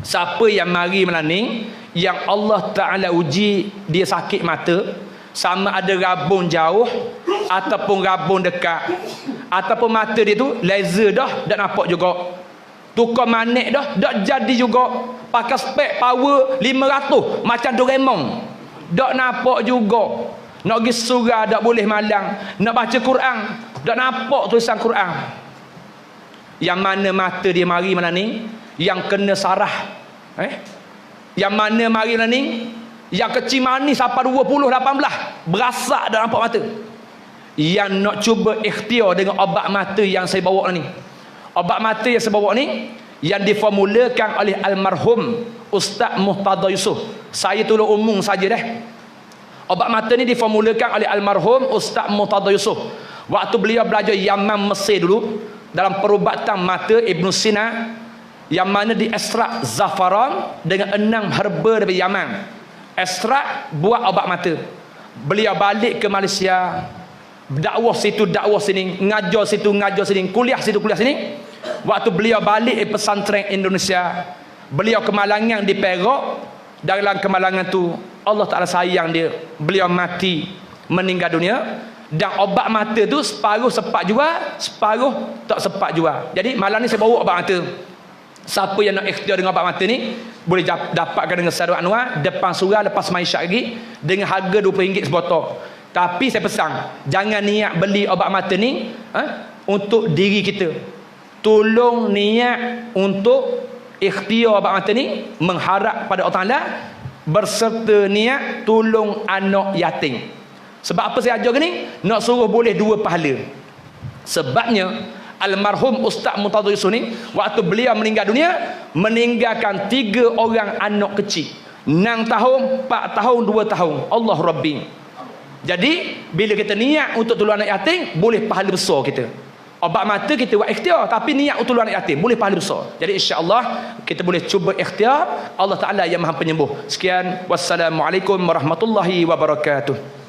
Siapa yang mari malam ni yang Allah Ta'ala uji dia sakit mata, sama ada rabun jauh ataupun rabun dekat, ataupun mata dia tu laser dah tak nampak juga, tukar manik dah tak jadi juga, pakai spek power 500 macam Doraemon tak nampak juga, nak pergi surau tak boleh malang, nak baca Quran tak nampak tulisan Quran. Yang mana mata dia mari malam ni yang kena sarah, yang mana mari malam ni yang kecil manis sampai 20, 18 berasak dah nampak mata. Yang nak cuba ikhtiar dengan obat mata yang saya bawa ni, obat mata yang saya bawa ni yang diformulakan oleh almarhum Ustaz Muhtada Yusof. Saya tolong umum saja dah. Obat mata ni diformulakan oleh almarhum Ustaz Muhtada Yusof waktu beliau belajar Yaman Mesir dulu, dalam perubatan mata Ibn Sina, yang mana di ekstrak zafaran dengan 6 herba dari Yaman, ekstrak buat obat mata. Beliau balik ke Malaysia, dakwah situ dakwah sini, ngajar situ ngajar sini, kuliah situ kuliah sini. Waktu beliau balik di pesantren Indonesia, beliau kemalangan di Perak. Dalam kemalangan tu Allah Ta'ala sayang dia, beliau mati, meninggal dunia. Dan obat mata tu separuh sempat jual, separuh tak sempat jual. Jadi malam ni saya bawa obat mata. Siapa yang nak ikhtiar dengan obat mata ni boleh dapatkan dengan Saudara Anwar depan surau lepas mai syak lagi dengan harga RM20 sebotol. Tapi saya pesan, jangan niat beli obat mata ni untuk diri kita. Tolong niat untuk ikhtiar obat mata ni mengharap pada Allah Taala, berserta niat tolong anak yatim. Sebab apa saya ajar ni? Nak suruh boleh 2 pahala. Sebabnya almarhum Ustaz Murtada Yusof ni waktu beliau meninggal dunia meninggalkan 3 orang anak kecil, 6 tahun, 4 tahun, 2 tahun. Allah Rabbi. Jadi bila kita niat untuk tolong anak yatim boleh pahala besar kita. Obat mata kita buat ikhtiar, tapi niat untuk tolong anak yatim boleh pahala besar. Jadi insya-Allah kita boleh cuba ikhtiar. Allah Taala yang Maha Penyembuh. Sekian, wassalamualaikum warahmatullahi wabarakatuh.